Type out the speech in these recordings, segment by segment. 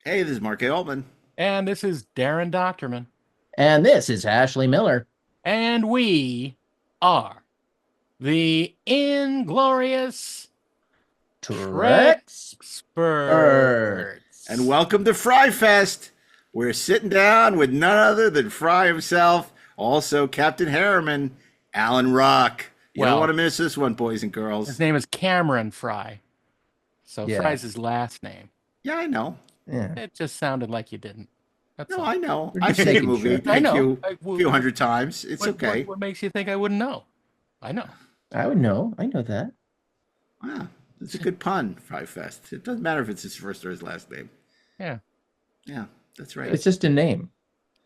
Hey, this is Mark A. Altman. And this is Darren Doctorman. And this is Ashley Miller. And we are the Inglorious Treksperts. Treksperts. And welcome to FRYE Fest. We're sitting down with none other than Fry himself, also Captain Harriman, Alan Rock. You don't want to miss this one, boys and girls. His name is Cameron Fry. So Yeah. Fry's his last name. Yeah, I know. Yeah. It just sounded like you didn't. That's all. I know. We're I've just seen the making movie sure. a I few hundred times. It's okay. What makes you think I wouldn't know? I know. I would know. I know that. Wow, it's a good pun, FRYE Fest. It doesn't matter if it's his first or his last name. Yeah. Yeah, that's right. It's just a name,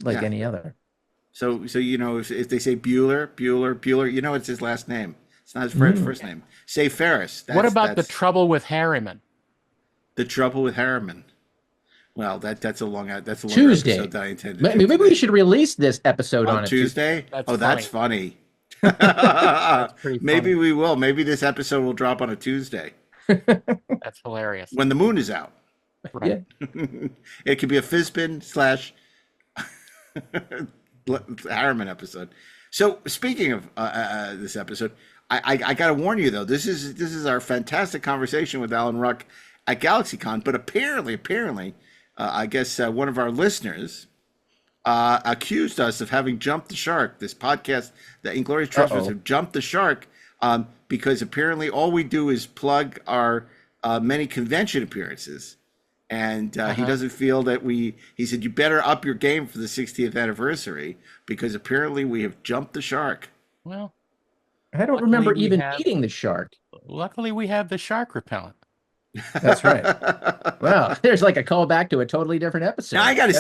like Yeah. any other. So you know, if they say Bueller, you know it's his last name. It's not his first name. Say Ferris. What about The Trouble with Harriman? The Trouble with Harriman? Well, that's a longer Tuesday. episode that I intended. Maybe we should release this episode on a Tuesday. That's That's funny. pretty Maybe funny. we will. Maybe this episode will drop on a Tuesday That's hilarious. when the moon is out. Right. Yeah. It could be a Fizbin / Harriman episode. So speaking of this episode, I got to warn you though. This is our fantastic conversation with Alan Ruck at GALAXYCON. But apparently, I guess one of our listeners accused us of having jumped the shark. This podcast, the Inglorious Treksperts, have jumped the shark because apparently all we do is plug our many convention appearances. And he doesn't feel that he said, you better up your game for the 60th anniversary because apparently we have jumped the shark. Well, I don't Luckily remember we even have- eating the shark. luckily we have the shark repellent. That's right. Wow, there's like a callback to a totally different episode. Now, I got to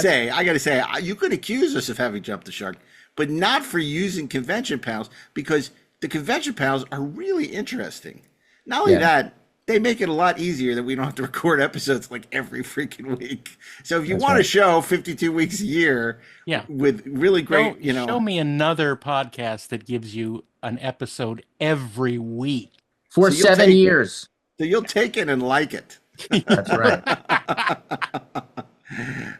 say, you could accuse us of having jumped the shark, but not for using convention panels because the convention panels are really interesting. Not only that, they make it a lot easier that we don't have to record episodes like every freaking week. So if you want a show 52 weeks a year with really great, Show me another podcast that gives you an episode every week. For So you'll 7 take- years. So you'll take it and like it. That's right.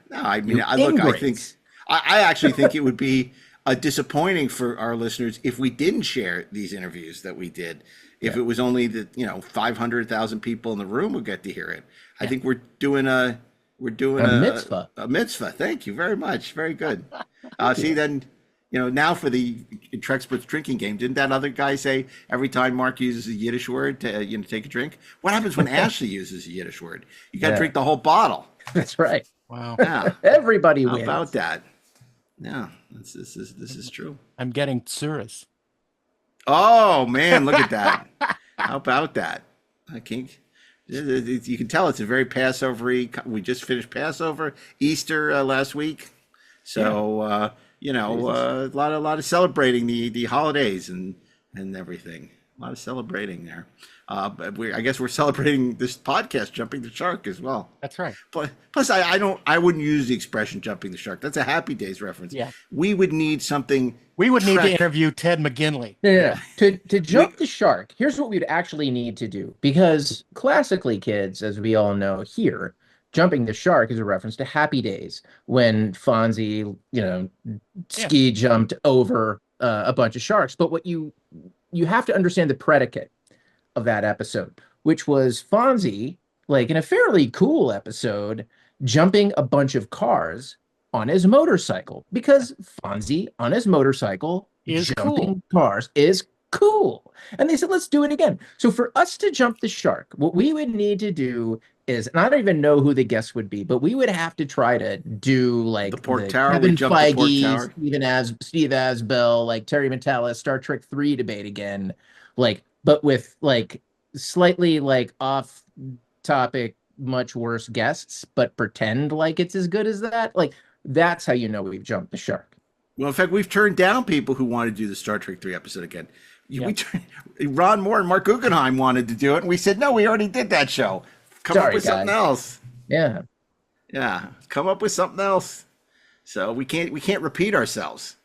No, I mean, You I actually think it would be disappointing for our listeners if we didn't share these interviews that we did. If it was only the 500,000 people in the room who get to hear it. I think we're doing a mitzvah. A mitzvah. Thank you very much. Very good. See, then now for the Treksperts drinking game, didn't that other guy say every time Mark uses a Yiddish word to take a drink? What happens when Ashley uses a Yiddish word? You got to drink the whole bottle. That's right. Wow. Yeah. Everybody How wins. about that? Yeah, this is true. I'm getting tsuras. Oh man, look at that! How about that? I can't. You can tell it's a very Passover-y. We just finished Passover, Easter last week, so a lot of celebrating the holidays and everything. A lot of celebrating there. But I guess we're celebrating this podcast, jumping the shark, as well. That's right. Plus, I wouldn't use the expression "jumping the shark." That's a Happy Days reference. Yeah. We would need something. We would need to Trek- interview Ted McGinley. Yeah. To jump the shark, here's what we'd actually need to do. Because classically, kids, as we all know here, jumping the shark is a reference to Happy Days when Fonzie, ski jumped over a bunch of sharks. But what you have to understand the predicate of that episode, which was Fonzie, like in a fairly cool episode, jumping a bunch of cars on his motorcycle, because Fonzie on his motorcycle Is jumping cars is cool. And they said, let's do it again. So for us to jump the shark, what we would need to do is, and I don't even know who the guests would be, but we would have to try to do like The Port Tower, Kevin we jump the Port Feige, Tower. Steve Asbell, like Terry Matalas, Star Trek 3 debate again, like, but with like slightly like off topic, much worse guests, but pretend like it's as good as that. Like, that's how you know we've jumped the shark. Well, in fact, we've turned down people who want to do the Star Trek 3 episode again. Ron Moore and Mark Guggenheim wanted to do it, and we said, no, we already did that show. Come up with something else. Yeah. Yeah, come up with something else. So we can't repeat ourselves.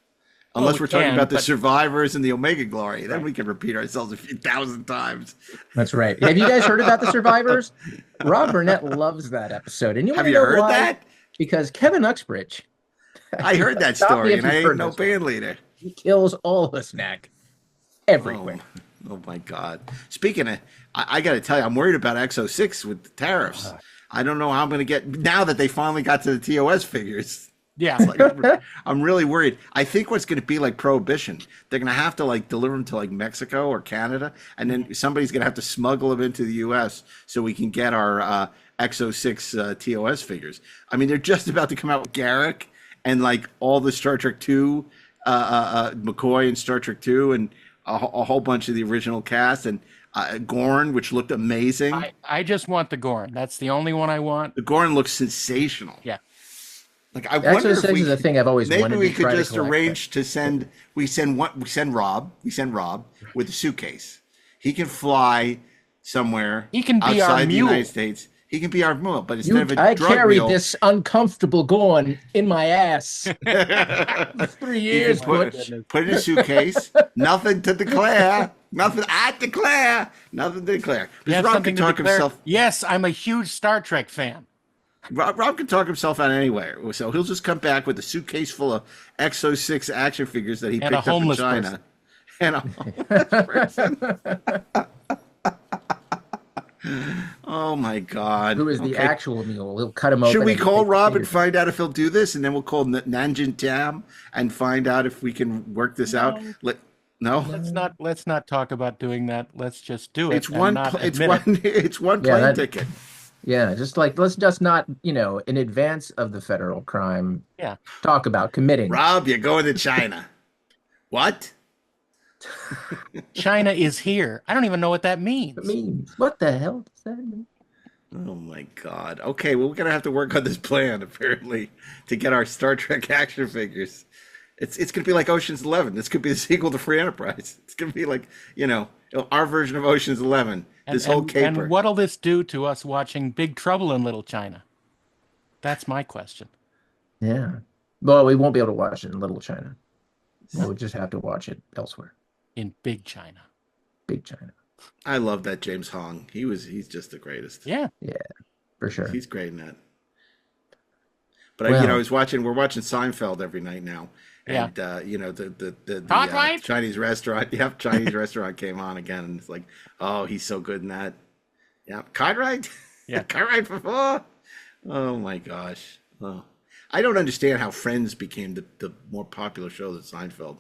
Unless we we're talking can, about the but- survivors and the Omega Glory. Then we can repeat ourselves a few thousand times. That's right. Have you guys heard about the survivors? Rob Burnett loves that episode. And you Have want to you know heard why? that? Because Kevin Uxbridge. I heard that Stop me story, if and I you've ain't heard no this one. band leader. He kills all of us, Nick. Everywhere. Oh my God. Speaking of, I got to tell you, I'm worried about XO6 with the tariffs. I don't know how I'm going to get, now that they finally got to the TOS figures. Yeah. Like, I'm really worried. I think what's going to be like prohibition. They're going to have to like deliver them to like Mexico or Canada, and then somebody's going to have to smuggle them into the U.S. so we can get our XO6 TOS figures. I mean, they're just about to come out with Garrick and like all the Star Trek 2, McCoy and Star Trek 2, and a whole bunch of the original cast, and Gorn, which looked amazing. I just want the Gorn. That's the only one I want. The Gorn looks sensational. Yeah. Like I wonder if XO6 we is a thing I've always maybe wanted we to could try to just collect, arrange to send Rob with a suitcase. He can fly somewhere. He can be our outside the mule. United States. He can be our mule, but instead of a I drug carry mule, this uncomfortable Gorn in my ass. 3 he years, can Butch. put in a suitcase. Nothing to declare. Nothing. I declare. Nothing to declare. You have Rob something can to talk declare? himself. Yes, I'm a huge Star Trek fan. Rob can talk himself out anywhere, so he'll just come back with a suitcase full of XO6 action figures that he And a picked up in homeless China, person. and a homeless person. Oh my God! Who is the Okay. actual mule? We'll cut him open. Should we and call take the Rob and fingers. find out if he'll do this, and then we'll call Nanjin Tam and find out if we can work this out? No, Let's not talk about doing that. Let's just do it. it's one. And not It's admit one. it. It's one Yeah, plane that- ticket. Yeah, just like let's just not, in advance of the federal crime, Yeah. talk about committing. Rob, you're going to China. What? China is here. I don't even know what that means. It means what the hell does that mean? Oh my God. Okay, well, we're gonna have to work on this plan apparently to get our Star Trek action figures. It's gonna be like Ocean's 11. This could be the sequel to Free Enterprise. It's gonna be like our version of Ocean's 11. This whole caper. And what'll this do to us watching Big Trouble in Little China? That's my question. Yeah. Well, we won't be able to watch it in Little China. We'll just have to watch it elsewhere. In Big China. Big China. I love that James Hong. He's just the greatest. Yeah. Yeah, for sure. He's great in that. But Well- we're watching Seinfeld every night now. Yeah. And the Cartwright? Chinese restaurant, Chinese restaurant came on again, and it's like, oh, he's so good in that. Yeah, Cartwright, Yeah. Cartwright before. Oh my gosh, oh, I don't understand how Friends became the more popular show than Seinfeld.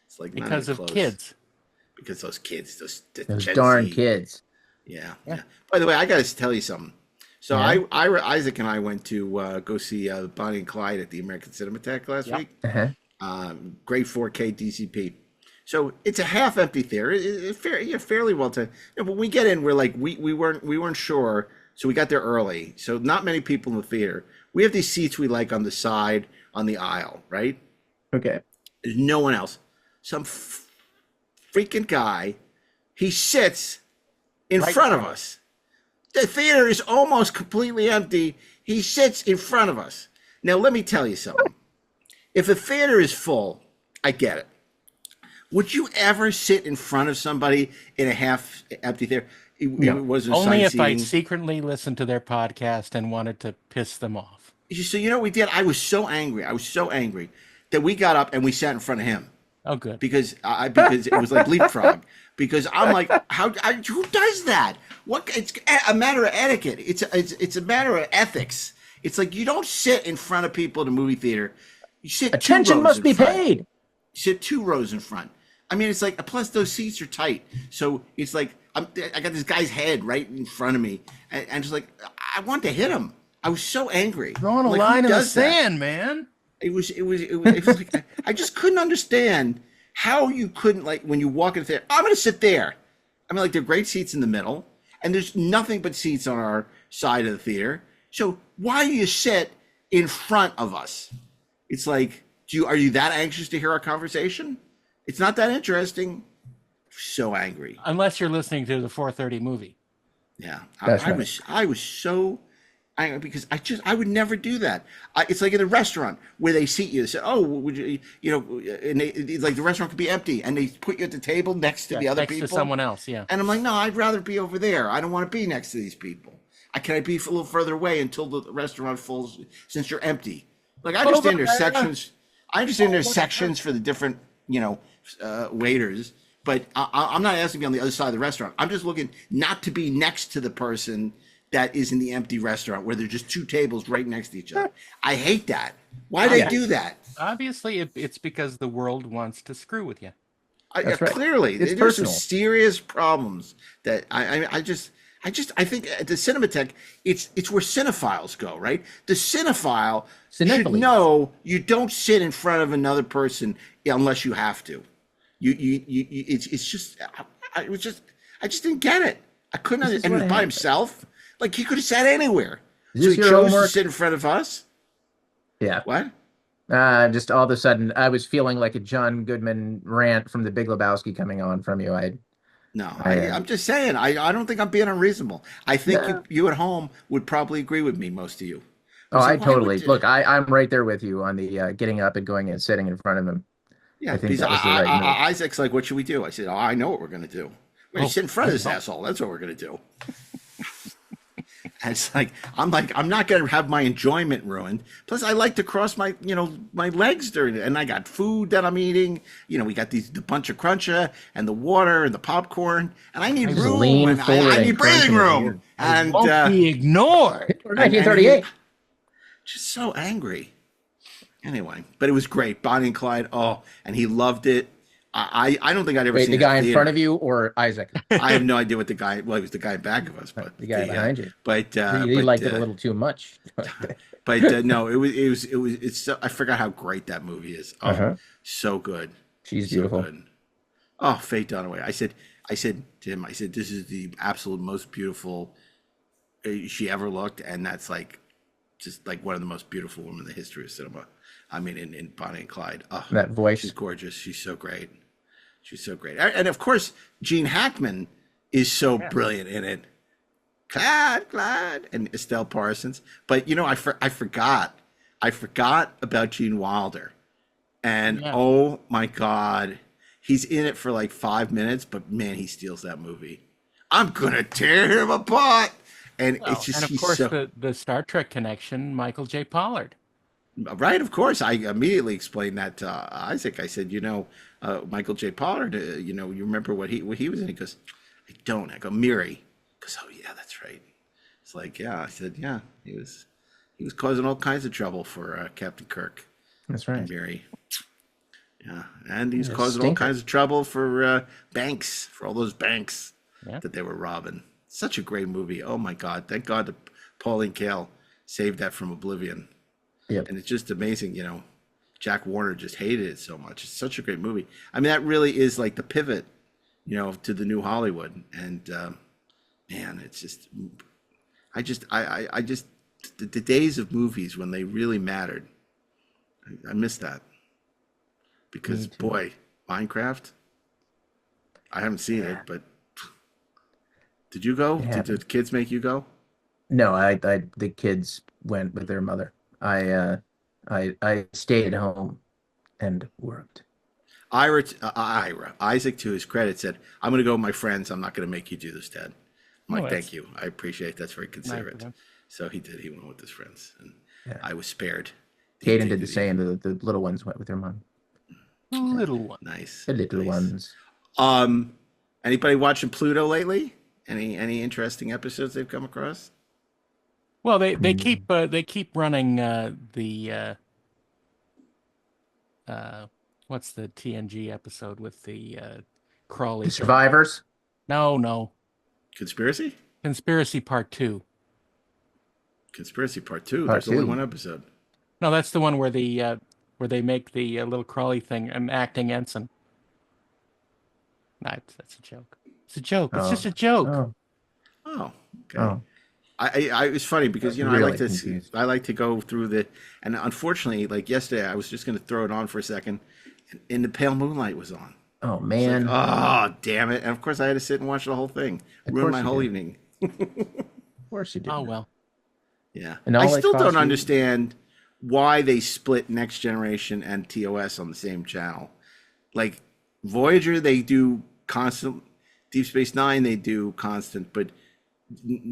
It's like not Because even of close. kids. Because those kids, those Those Gen darn Z. kids. Yeah, yeah. By the way, I got to tell you something. So Yeah? Isaac and I went to go see Bonnie and Clyde at the American Cinematheque last Yep. week. Uh-huh. Great 4K DCP. So it's a half empty theater. Fairly well to. When we get in, we're like we weren't sure, so we got there early. So not many people in the theater. We have these seats we like on the side on the aisle, right? Okay. There's no one else. Some freaking guy. He sits in Right front in of front. us. The theater is almost completely empty. He sits in front of us. Now let me tell you something. If a theater is full, I get it. Would you ever sit in front of somebody in a half empty theater? It wasn't Only if I sightseeing. secretly listened to their podcast and wanted to piss them off. So you know what we did? I was so angry. That we got up and we sat in front of him. Oh, good. Because it was like leapfrog. Because I'm like, who does that? What? It's a matter of etiquette. It's a matter of ethics. It's like you don't sit in front of people in a movie theater. You sit. Attention 2 rows must in be front. paid. You sit 2 rows in front. I mean, it's like plus those seats are tight, so it's like I got this guy's head right in front of me, and just like I wanted to hit him. I was so angry. Drawing a Like, who line in the does that? sand, man. It was like I just couldn't understand how you couldn't, like, when you walk in there, I'm gonna sit there. I mean, like, there are great seats in the middle, and there's nothing but seats on our side of the theater. So why do you sit in front of us? It's like, are you that anxious to hear our conversation? It's not that interesting. So angry. Unless you're listening to the 4:30 movie. Yeah, That's I right. was so. Because I would never do that. It's like in a restaurant where they seat you. They say, "Oh, would you, and like the restaurant could be empty, and they put you at the table next to the other next people, to someone else. Yeah. And I'm like, no, I'd rather be over there. I don't want to be next to these people. Can I be a little further away until the restaurant fills since you're empty? Like I understand there's sections. I understand there's sections for the different waiters, but I'm not asking to be on the other side of the restaurant. I'm just looking not to be next to the person that is in the empty restaurant where there's just two tables right next to each other. I hate that. Why do they do that? Obviously, it's because the world wants to screw with you. That's right. Clearly, It's there's personal. some serious problems that I think at the Cinematheque, it's where cinephiles go, right? The cinephile should Cinephiles. know you don't sit in front of another person unless you have to. It's just I just didn't get it. I couldn't. This is And he what was by happened. himself. Like he could have sat anywhere. Is So this he your chose to homework? sit in front of us. Yeah. What? Just all of a sudden, I was feeling like a John Goodman rant from The Big Lebowski coming on from you. No, I'm just saying. I don't think I'm being unreasonable. I think No. you at home would probably agree with me, most of you. Oh, So I why totally would- look. I'm right there with you on the getting up and going and sitting in front of him. Yeah, I think because that was the right move. Isaac's like, "What should we do?" I said, "Oh, I know what we're going to do. We're going to sit in front of this asshole. That's what we're going to do." And it's like I'm not going to have my enjoyment ruined. Plus, I like to cross my my legs during it, and I got food that I'm eating. We got the bunch of cruncher and the water and the popcorn, and I need Just room. lean And forward I and need crunch breathing in his room. ear. And Won't be ignored. 1938. just so angry. Anyway, but it was great. Bonnie and Clyde. Oh, and he loved it. I don't think I'd ever Wait, seen the guy it in front of you or Isaac? I have no idea what the guy. Well, he was the guy back of us, but The guy behind you. But He liked it a little too much. But no, it's. So, I forgot how great that movie is. Oh, Uh-huh. so good. She's So beautiful. good. Oh, Faye Dunaway. I said to him, this is the absolute most beautiful she ever looked, and that's just like one of the most beautiful women in the history of cinema. I mean, in Bonnie and Clyde. Oh, That voice. She's gorgeous. She's so great. She's so great. And of course, Gene Hackman is so brilliant in it. Clyde, and Estelle Parsons. But I forgot about Gene Wilder. And oh my God, he's in it for like 5 minutes, but man, he steals that movie. I'm gonna tear him apart. And it's just, And of he's course, so the Star Trek connection, Michael J. Pollard. right. Of course, I immediately explained that to Isaac. I said, Michael J. Pollard. You remember what he was in? He goes, I don't. I go, Miri. He goes, oh yeah, that's right. It's like, yeah. I said, yeah. He was causing all kinds of trouble for Captain Kirk. That's right. Miri. Yeah, and he's Yeah, causing all stinker. kinds of trouble for banks, for all those banks Yeah. that they were robbing. Such a great movie. Oh my God! Thank God that Pauline Kael saved that from oblivion. Yep. And it's just amazing, Jack Warner just hated it so much. It's such a great movie. I mean, that really is like the pivot, to the new Hollywood. And man, it's just, I just the days of movies when they really mattered. I miss that. Because boy, Minecraft, I haven't seen it, but did you go? Yeah. Did the kids make you go? No, the kids went with their mother. I stayed at home and worked. Isaac, to his credit, said, I'm going to go with my friends. I'm not going to make you do this, Dad. I'm like, Oh, thank you. I appreciate it. That's very Nice of considerate. him. So he did. He went with his friends. And Yeah. I was spared. Caden did the same. The little ones went with their mom. Little one. Nice. The little Nice. ones. Anybody watching Pluto lately? Any interesting episodes they've come across? Well, they keep running what's the TNG episode with the Crawley? The survivors. No. Conspiracy? Conspiracy Part 2. Conspiracy Part 2. Part There's only 2. one episode. No, that's the one where they make the little Crawley thing an acting ensign. Nah, that's a joke. It's a joke. It's Oh. just a joke. Oh. Oh, okay. Oh. I it's funny because I Really like to confused. go through and unfortunately, like yesterday, I was just going to throw it on for a second, and the Pale Moonlight was on. Oh man. Oh, damn it! And of course, I had to sit and watch the whole thing. Of Ruined course my you whole did. evening. Of course you did. Oh well. Yeah. And I all it still costs don't you- understand why they split Next Generation and TOS on the same channel. Like Voyager, they do constant. Deep Space Nine, they do constant, but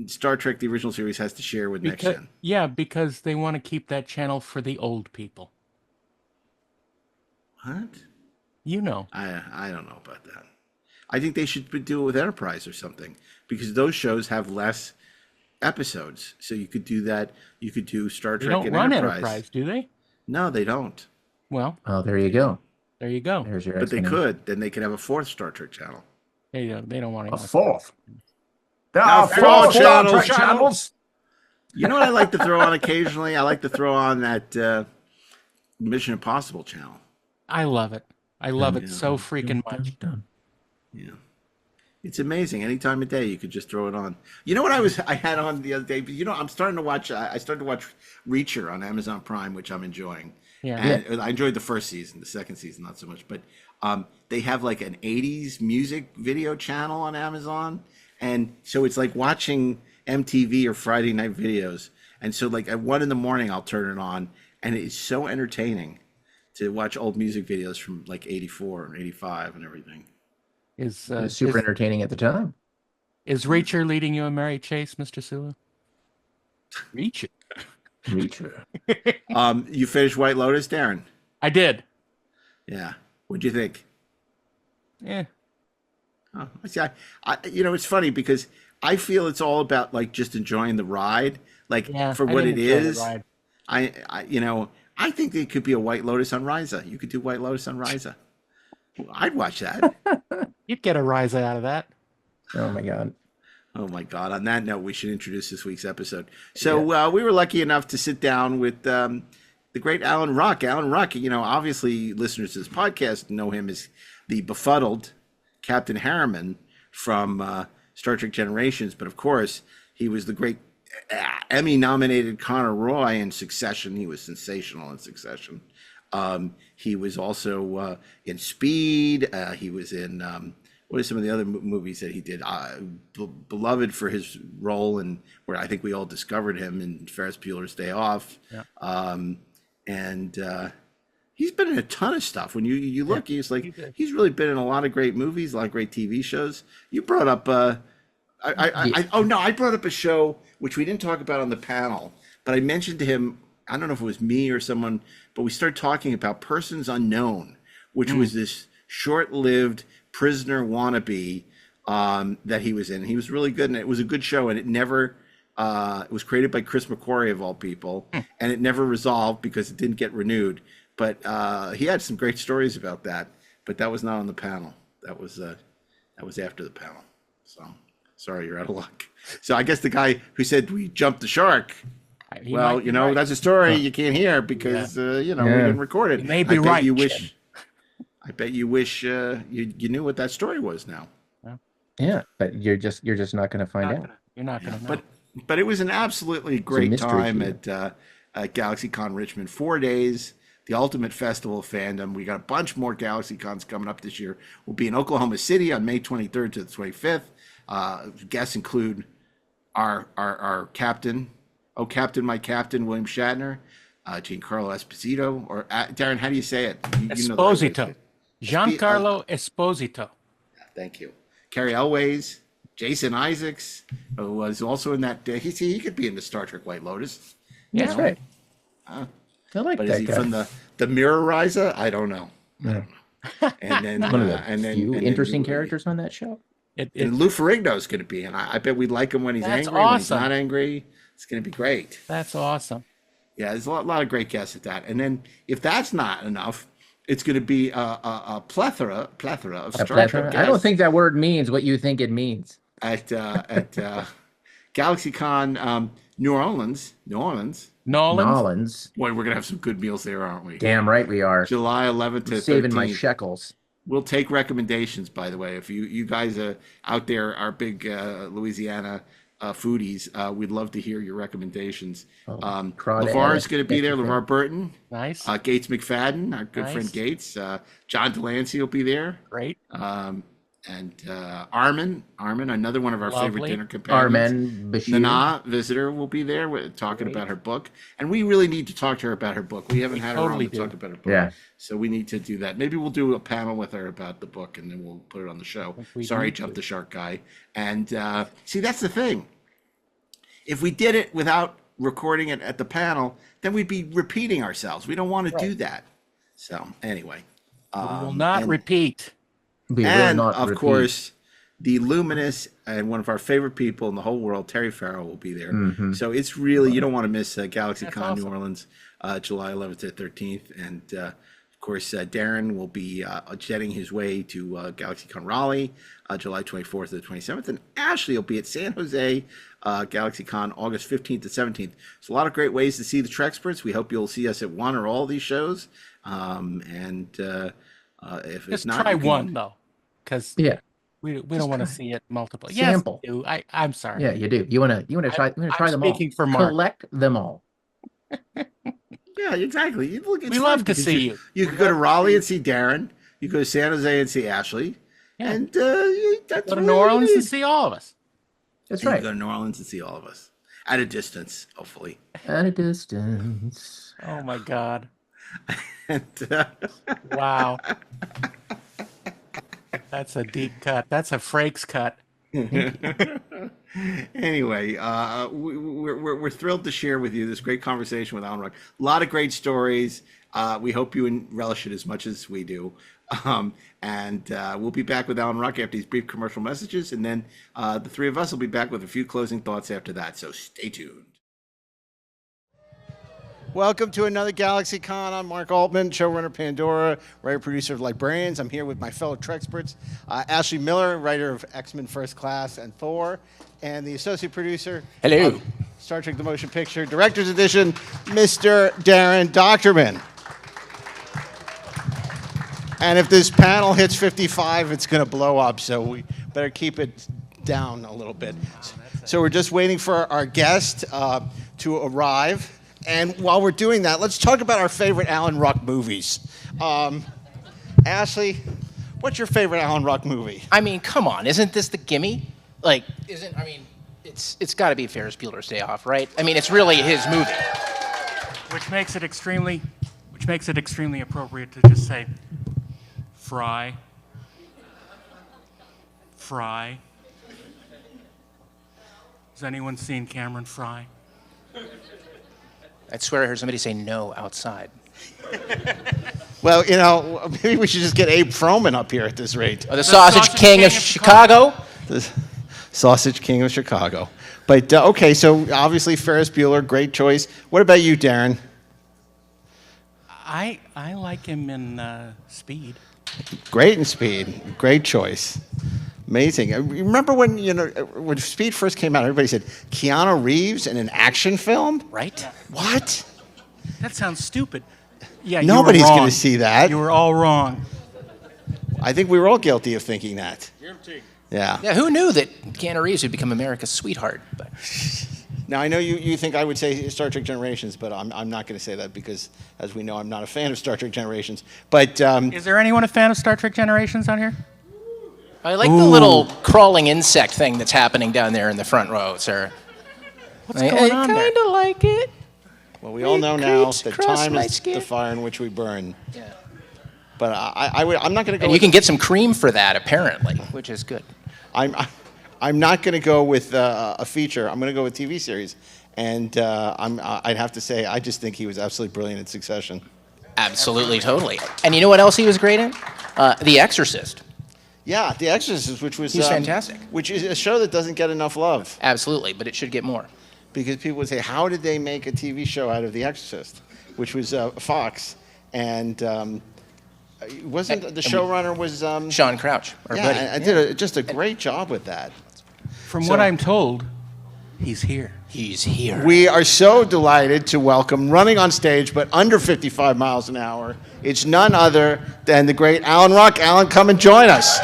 Star Trek, the original series, has to share with Next Gen. Yeah, because they want to keep that channel for the old people. What? You know. I don't know about that. I think they should do it with Enterprise or something, because those shows have less episodes. So you could do that. You could do Star They Trek don't and run Enterprise. do they? No, they don't. Well, Oh, there you go. there you go. There's your But they explanation. could. Then they could have a fourth Star Trek channel. They don't want A to. fourth. There Now, are four four Star channels. Trek channels. You know what I like to throw on occasionally? I like to throw on that Mission Impossible channel. I love it. I love it so freaking much. Yeah. It's amazing. Any time of day, you could just throw it on. You know what I had on the other day? But I'm starting to watch. I started to watch Reacher on Amazon Prime, which I'm enjoying. Yeah. And I enjoyed the first season. The second season, not so much. But they have like an '80s music video channel on Amazon, and so it's like watching MTV or Friday Night Videos. And so, like at 1 a.m, I'll turn it on, and it's so entertaining to watch old music videos from like '84 and '85 and everything. It was super entertaining at the time. Is Reacher leading you a merry chase, Mr. Sulu? Reacher. You finished White Lotus, Darren? I did. Yeah. What'd you think? Yeah. Oh, see, it's funny because I feel it's all about like just enjoying the ride, like for what it is. I think it could be a White Lotus on Ryza. You could do White Lotus on Ryza. I'd watch that. You'd get a rise out of that. Oh my god. Oh my God. On that note, we should introduce this week's episode. So we were lucky enough to sit down with the great Alan Ruck. Alan Ruck, obviously listeners to this podcast know him as the befuddled Captain Harriman from Star Trek Generations. But of course, he was the great Emmy-nominated Connor Roy in Succession. He was sensational in Succession. He was also in Speed. He was in what are some of the other movies that he did? Beloved for his role in where I think we all discovered him in Ferris Bueller's Day Off. Yeah. He's been in a ton of stuff. When you look, he's really been in a lot of great movies, a lot of great TV shows. You brought up I brought up a show which we didn't talk about on the panel, but I mentioned to him. I don't know if it was me or someone, but we started talking about Persons Unknown, which was this short-lived prisoner wannabe that he was in. He was really good, and it was a good show, and it never it was created by Chris McQuarrie of all people, and it never resolved because it didn't get renewed. But he had some great stories about that, but that was not on the panel. That was after the panel. So sorry, you're out of luck. So I guess the guy who said we jumped the shark. Well, that's a story you can't hear because we didn't record it. May be right. I bet you wish you knew what that story was now. Yeah, but you're just not going to find out. You're not going to know. But it was an absolutely great time at GalaxyCon Richmond. 4 days, the ultimate festival of fandom. We got a bunch more GalaxyCons coming up this year. We'll be in Oklahoma City on May 23rd to the 25th. Guests include our captain. Oh, Captain, my Captain, William Shatner, Giancarlo Esposito, or Darren, how do you say it? Esposito. Giancarlo Esposito. Thank you. Carrie Elways, Jason Isaacs, who was also in that. He could be in the Star Trek White Lotus. Yeah, that's right. I like but that is he guy. from the Mirror Riza? I don't know. And then One of the few interesting characters on that show. And Lou Ferrigno is going to be, and I bet we'd like him when he's angry. Awesome. When he's not angry, it's going to be great. That's awesome. Yeah, there's a lot of great guests at that. And then if that's not enough, it's going to be a plethora of Star Trek guests. I don't think that word means what you think it means. At GalaxyCon New Orleans. Nolans. Boy, we're going to have some good meals there, aren't we? Damn right we are. July 11th to 13th. Saving my shekels. We'll take recommendations, by the way. If you guys out there are big Louisiana foodies, we'd love to hear your recommendations. LeVar's going to be there. LeVar Burton. Nice. Gates McFadden, our good friend Gates. John Delancey will be there. Great. And Armin, another one of our favorite Lovely. dinner companions. Armen Bashir. Nana, visitor, will be there talking about her book. And we really need to talk to her about her book. We haven't had her totally on to do. talk about her book. Yeah. So we need to do that. Maybe we'll do a panel with her about the book, and then we'll put it on the show. we Sorry, need jump to. the shark guy. And see, that's the thing. If we did it without recording it at the panel, then we'd be repeating ourselves. We don't want to do that. So anyway. We will not and- repeat. We will and not of repeat. course, the luminous and one of our favorite people in the whole world, Terry Farrell, will be there. So it's really, you don't want to miss GalaxyCon awesome. New Orleans, July 11th to 13th. And of course, Darren will be jetting his way to GalaxyCon Raleigh, July 24th to the 27th. And Ashley will be at San Jose GalaxyCon August 15th to 17th. So a lot of great ways to see the Treksperts. We hope you'll see us at one or all these shows. If it's Just not, try you can- one though, because Yeah. we don't want to see it multiple. Sample. Yes, we do. I'm sorry. Yeah, you do. You wanna try I'm them all. speaking for Mark. Collect them all. Yeah, exactly. Look, it's We fun love to because see you. You could go to Raleigh and see Darren. You go to San Jose and see Ashley. Yeah. And that's Go to really New what it Orleans and is. see all of us. That's You right. go to New Orleans and see all of us at a distance, hopefully. At a distance. Oh my God! And, Wow. That's a deep cut. That's a Frakes cut. anyway, we're thrilled to share with you this great conversation with Alan Ruck. A lot of great stories. We hope you relish it as much as we do. And we'll be back with Alan Ruck after these brief commercial messages. And then the three of us will be back with a few closing thoughts after that. So stay tuned. Welcome to another GalaxyCon. I'm Mark Altman, showrunner Pandora, writer producer of Librarians. I'm here with my fellow Treksperts, Ashley Miller, writer of X-Men First Class and Thor, and the associate producer. Hello. of Star Trek: The Motion Picture, Director's Edition, Mr. DAREN DOCHTERMAN. And if this panel hits 55, it's going to blow up, so we better keep it down a little bit. So we're just waiting for our guest to arrive. And while we're doing that, let's talk about our favorite Alan Ruck movies. Ashley, what's your favorite Alan Ruck movie? I mean, come on, isn't this the gimme? Like, it's got to be Ferris Bueller's Day Off, right? I mean, it's really his movie. Which makes it extremely appropriate to just say, FRYE. FRYE. Has anyone seen Cameron Fry? I swear I heard somebody say no outside. Well, maybe we should just get Abe Froman up here at this rate. Oh, the Sausage King of Chicago? The Sausage King of Chicago. But, okay, so obviously Ferris Bueller, great choice. What about you, Darren? I like him in Speed. Great in Speed. Great choice. Amazing. Remember when Speed first came out, everybody said, Keanu Reeves in an action film? Right? What? That sounds stupid. Yeah, Nobody's you were wrong. going to see that. You were all wrong. I think we were all guilty of thinking that. Yeah. Yeah, who knew that Keanu Reeves would become America's sweetheart? But Now, I know you think I would say Star Trek Generations, but I'm not going to say that because, as we know, I'm not a fan of Star Trek Generations. But Is there anyone a fan of Star Trek Generations on here? I like the little crawling insect thing that's happening down there in the front row, sir. What's going on there? I kind of like it. well, we all know now creeps that cross time my is skin. the fire in which we burn. Yeah. But I'm not going to go. And you can get some cream for that, apparently, which is good. I'm not going to go with a feature. I'm going to go with TV series, and I'd have to say I just think he was absolutely brilliant in Succession. Absolutely, totally. And you know what else he was great in? The Exorcist. Yeah, The Exorcist, which was He's fantastic. Which is a show that doesn't get enough love Absolutely, but it should get more. because people would say, "How did they make a TV show out of The Exorcist?" Which was Fox, and wasn't the showrunner was Sean Crouch, our yeah, buddy. I did just a great job with that. From So- what I'm told, he's here. He's here. We are so delighted to welcome, running on stage, but under 55 miles an hour, it's none other than the great Alan Ruck. Alan, come and join us.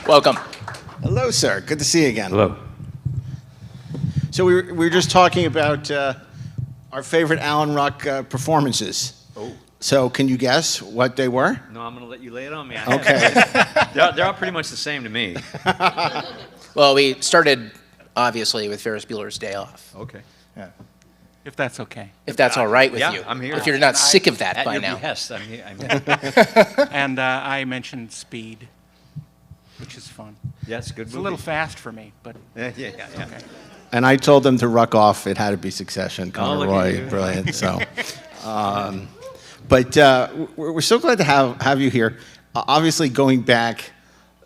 Welcome. Hello, sir. Good to see you again. Hello. So we were just talking about our favorite Alan Ruck performances. Oh. So can you guess what they were? No, I'm going to let you lay it on me. Okay. They're all pretty much the same to me. Well, we started obviously with Ferris Bueller's Day Off. Okay. If that's okay. If that's all right with Yeah, you. I'm here. If you're not sick of that At by your now. behest, I'm here. And I mentioned Speed, which is fun. Yeah, it's a good It's movie. a little fast for me, but Yeah. okay. And I told them to ruck off. It had to be Succession. Conor look at Roy, you. brilliant. So, but we're so glad to have you here. Obviously, going back,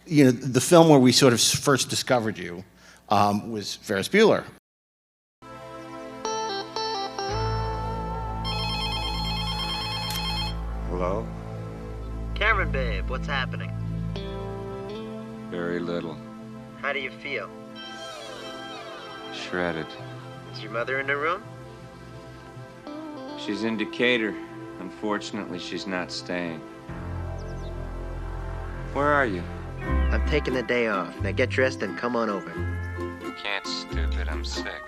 the film where we sort of first discovered you was Ferris Bueller. Hello? Cameron, babe, what's happening? Very little. How do you feel? Shredded. Is your mother in the room? She's in Decatur. Unfortunately, she's not staying. Where are you? I'm taking the day off. Now get dressed and come on over. Can't, stupid. I'm sick.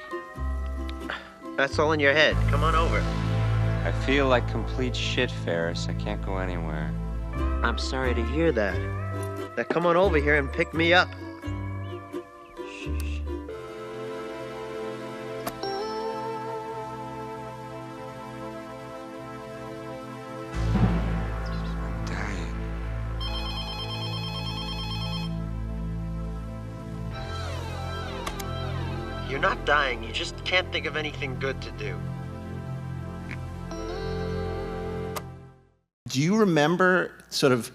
That's all in your head. Come on over. I feel like complete shit, Ferris. I can't go anywhere. I'm sorry to hear that. Now come on over here and pick me up. I'm dying. You're not dying. You just can't think of anything good to do. Do you remember sort of,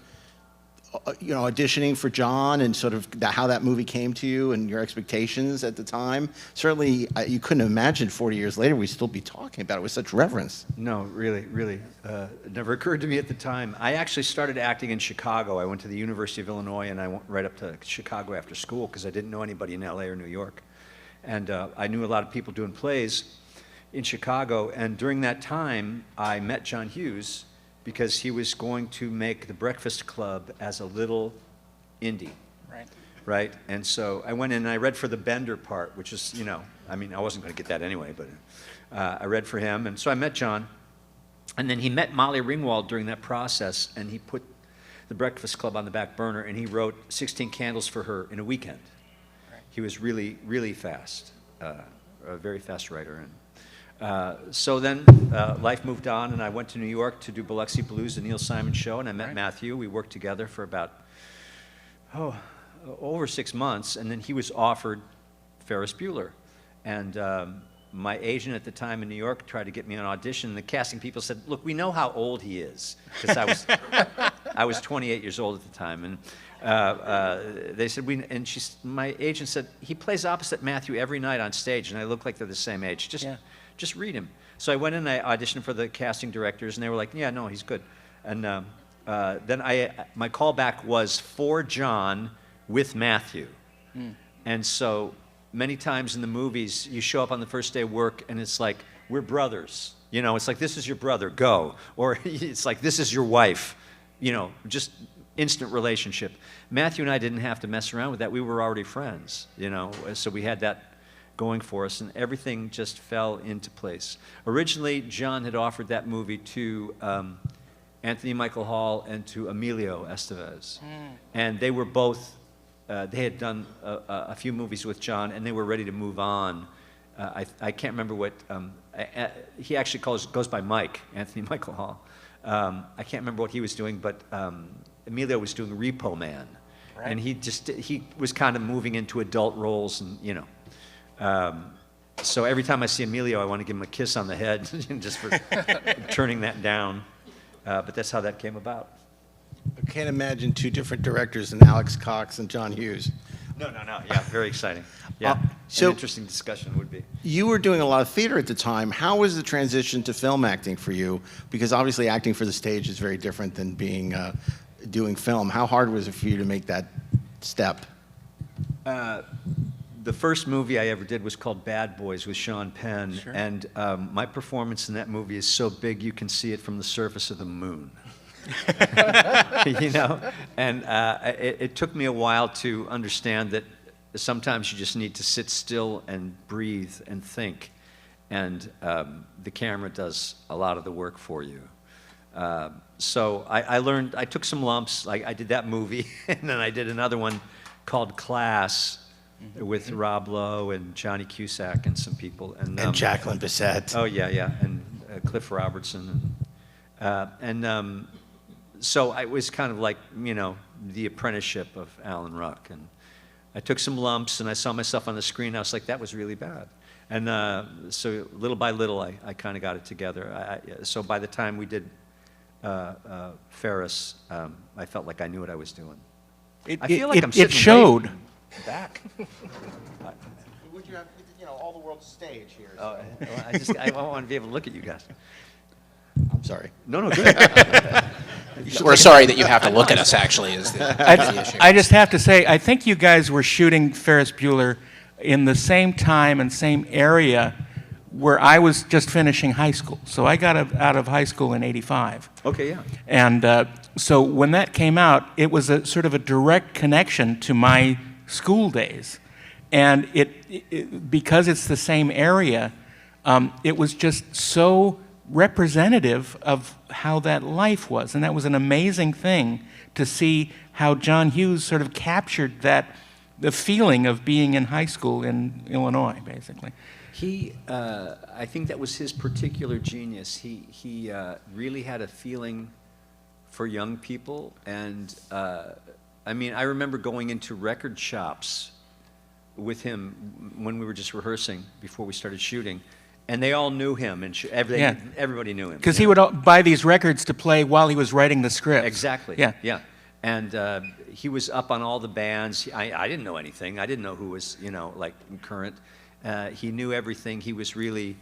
auditioning for John and sort of how that movie came to you and your expectations at the time? Certainly, you couldn't imagine 40 years later we'd still be talking about it with such reverence. No, really. It never occurred to me at the time. I actually started acting in Chicago. I went to the University of Illinois, and I went right up to Chicago after school because I didn't know anybody in LA or New York. And I knew a lot of people doing plays in Chicago. And during that time, I met John Hughes because he was going to make The Breakfast Club as a little indie. Right? And so I went in and I read for the Bender part, which is, I wasn't going to get that anyway, but I read for him. And so I met John. And then he met Molly Ringwald during that process, and he put The Breakfast Club on the back burner, and he wrote 16 Candles for her in a weekend. He was really, really fast, a very fast writer. And so then life moved on, and I went to New York to do Biloxi Blues, the Neil Simon show, and I met Matthew. We worked together for about, over 6 months, and then he was offered Ferris Bueller. And my agent at the time in New York tried to get me an audition, and the casting people said, look, we know how old he is, because I was 28 years old at the time. And they said, my agent said, he plays opposite Matthew every night on stage, and I look like they're the same age. Just read him. So I went in and I auditioned for the casting directors, and they were like, yeah, no, he's good. And then my callback was for John with Matthew. And so many times in the movies, you show up on the first day of work, and it's like, we're brothers. It's like, this is your brother, go. Or it's like, this is your wife. Just instant relationship. Matthew and I didn't have to mess around with that. We were already friends, so we had that going for us, and everything just fell into place. Originally, John had offered that movie to Anthony Michael Hall and to Emilio Estevez. And they were both, they had done a few movies with John, and they were ready to move on. I can't remember what, he actually goes by Mike, Anthony Michael Hall. I can't remember what he was doing, but Emilio was doing Repo Man. And he was kind of moving into adult roles, and so every time I see Emilio, I want to give him a kiss on the head just for turning that down. But that's how that came about. I can't imagine two different directors than Alex Cox and John Hughes. No. Yeah, very exciting. Yeah, so an interesting discussion would be. You were doing a lot of theater at the time. How was the transition to film acting for you? Because obviously acting for the stage is very different than doing film. How hard was it for you to make that step? The first movie I ever did was called Bad Boys with Sean Penn. Sure. And my performance in that movie is so big you can see it from the surface of the moon. And it took me a while to understand that sometimes you just need to sit still and breathe and think, and the camera does a lot of the work for you. So I learned, I took some lumps. I did that movie, and then I did another one called Class with Rob Lowe and Johnny Cusack and some people. And Jacqueline Bisset. Oh, yeah, and Cliff Robertson. So I was kind of like, the apprenticeship of Alan Ruck. And I took some lumps, and I saw myself on the screen. I was like, that was really bad. And so little by little, I kind of got it together. So by the time we did Ferris, I felt like I knew what I was doing. I feel like I'm sitting it showed. way back. Would you have, all the world's stage here? Oh, I want to be able to look at you guys. I'm sorry. No, good. We're sorry that you have to look at us, actually, is the issue. I just have to say, I think you guys were shooting Ferris Bueller in the same time and same area where I was just finishing high school. So I got out of high school in '85. Okay, yeah. And so when that came out, it was a sort of a direct connection to my school days. And it because it's the same area, it was just so representative of how that life was. And that was an amazing thing to see how John Hughes sort of captured the feeling of being in high school in Illinois, basically. I think that was his particular genius. He really had a feeling for young people, and I remember going into record shops with him when we were just rehearsing before we started shooting, and they all knew him, and everybody knew him. Because he would buy these records to play while he was writing the script. Exactly. Yeah. And he was up on all the bands. I didn't know anything. I didn't know who was, like current. He knew everything. He was really,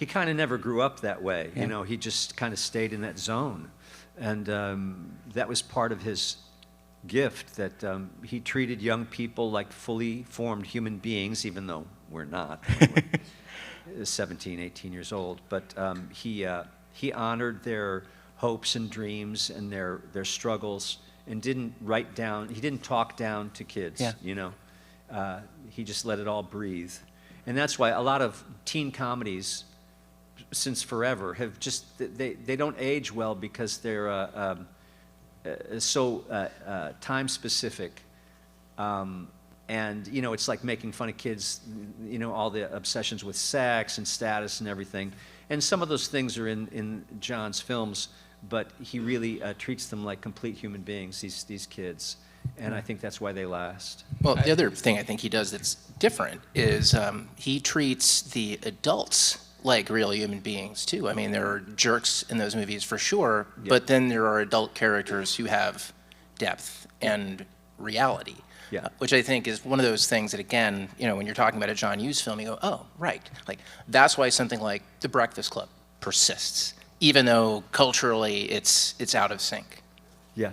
he kind of never grew up that way. Yeah. He just kind of stayed in that zone. And that was part of his gift, that he treated young people like fully formed human beings, even though we're not. We're 17, 18 years old. But he honored their hopes and dreams and their struggles, and didn't he didn't talk down to kids, he just let it all breathe. And that's why a lot of teen comedies since forever have just, they don't age well, because they're so time specific. And, it's like making fun of kids, all the obsessions with sex and status and everything. And some of those things are in John's films, but he really treats them like complete human beings, these kids. And I think that's why they last. Well, the other thing I think he does that's different is he treats the adults like real human beings, too. I mean, there are jerks in those movies for sure, but then there are adult characters who have depth and reality. Yeah. Which I think is one of those things that, again, when you're talking about a John Hughes film, you go, oh, right. Like, that's why something like The Breakfast Club persists, even though culturally it's out of sync. Yeah.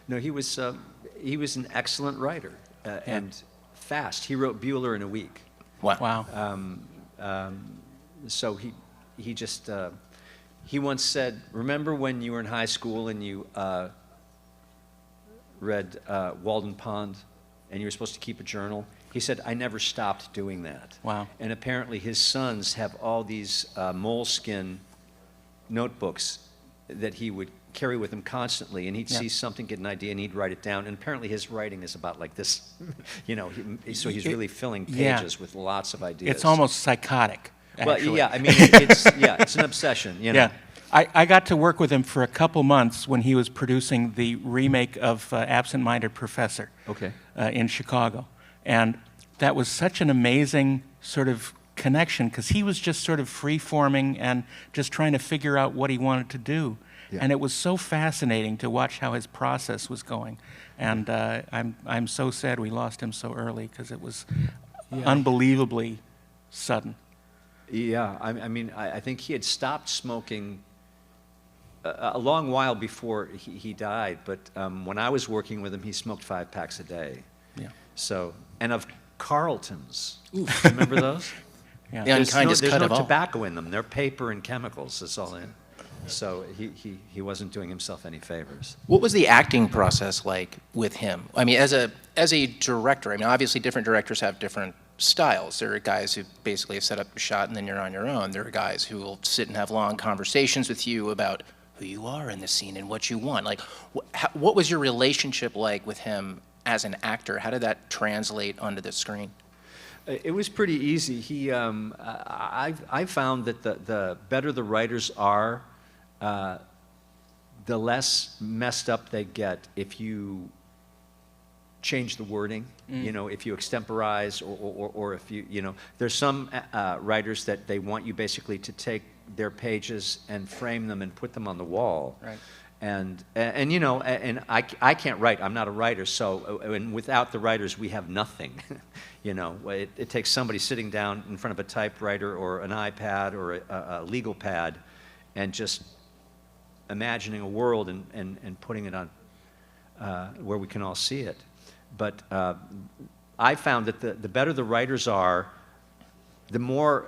No, he was an excellent writer, and fast. He wrote Bueller in a week. Wow. So he just, he once said, remember when you were in high school and you read Walden Pond and you were supposed to keep a journal? He said, I never stopped doing that. Wow. And apparently his sons have all these moleskin notebooks that he would carry with him constantly, and he'd see something, get an idea, and he'd write it down. And apparently his writing is about like this, so he's really filling pages with lots of ideas. It's almost psychotic, actually. Well, yeah, it's an obsession, Yeah. I got to work with him for a couple months when he was producing the remake of Absent Minded Professor in Chicago. And that was such an amazing sort of connection, because he was just sort of free-forming and just trying to figure out what he wanted to do. Yeah. And it was so fascinating to watch how his process was going. And I'm so sad we lost him so early, because it was unbelievably sudden. Yeah, I think he had stopped smoking a long while before he died, but when I was working with him, he smoked 5 packs a day. Yeah. So, and of Carltons. Remember those? The unkindest cut of all. There's no tobacco in them. They're paper and chemicals. That's all in. So he wasn't doing himself any favors. What was the acting process like with him? I mean, as a director, I mean, obviously different directors have different styles. There are guys who basically set up a shot and then you're on your own. There are guys who will sit and have long conversations with you about who you are in the scene and what you want. Like, what was your relationship like with him as an actor? How did that translate onto the screen? It was pretty easy. I found that the better the writers are, the less messed up they get if you change the wording, you know, if you extemporize or if you know, there's some writers that they want you basically to take their pages and frame them and put them on the wall. Right. And you know, and I can't write, I'm not a writer, so, and without the writers we have nothing. You know, it takes somebody sitting down in front of a typewriter or an iPad or a legal pad and just imagining a world and putting it on where we can all see it. But I found that the better the writers are, the more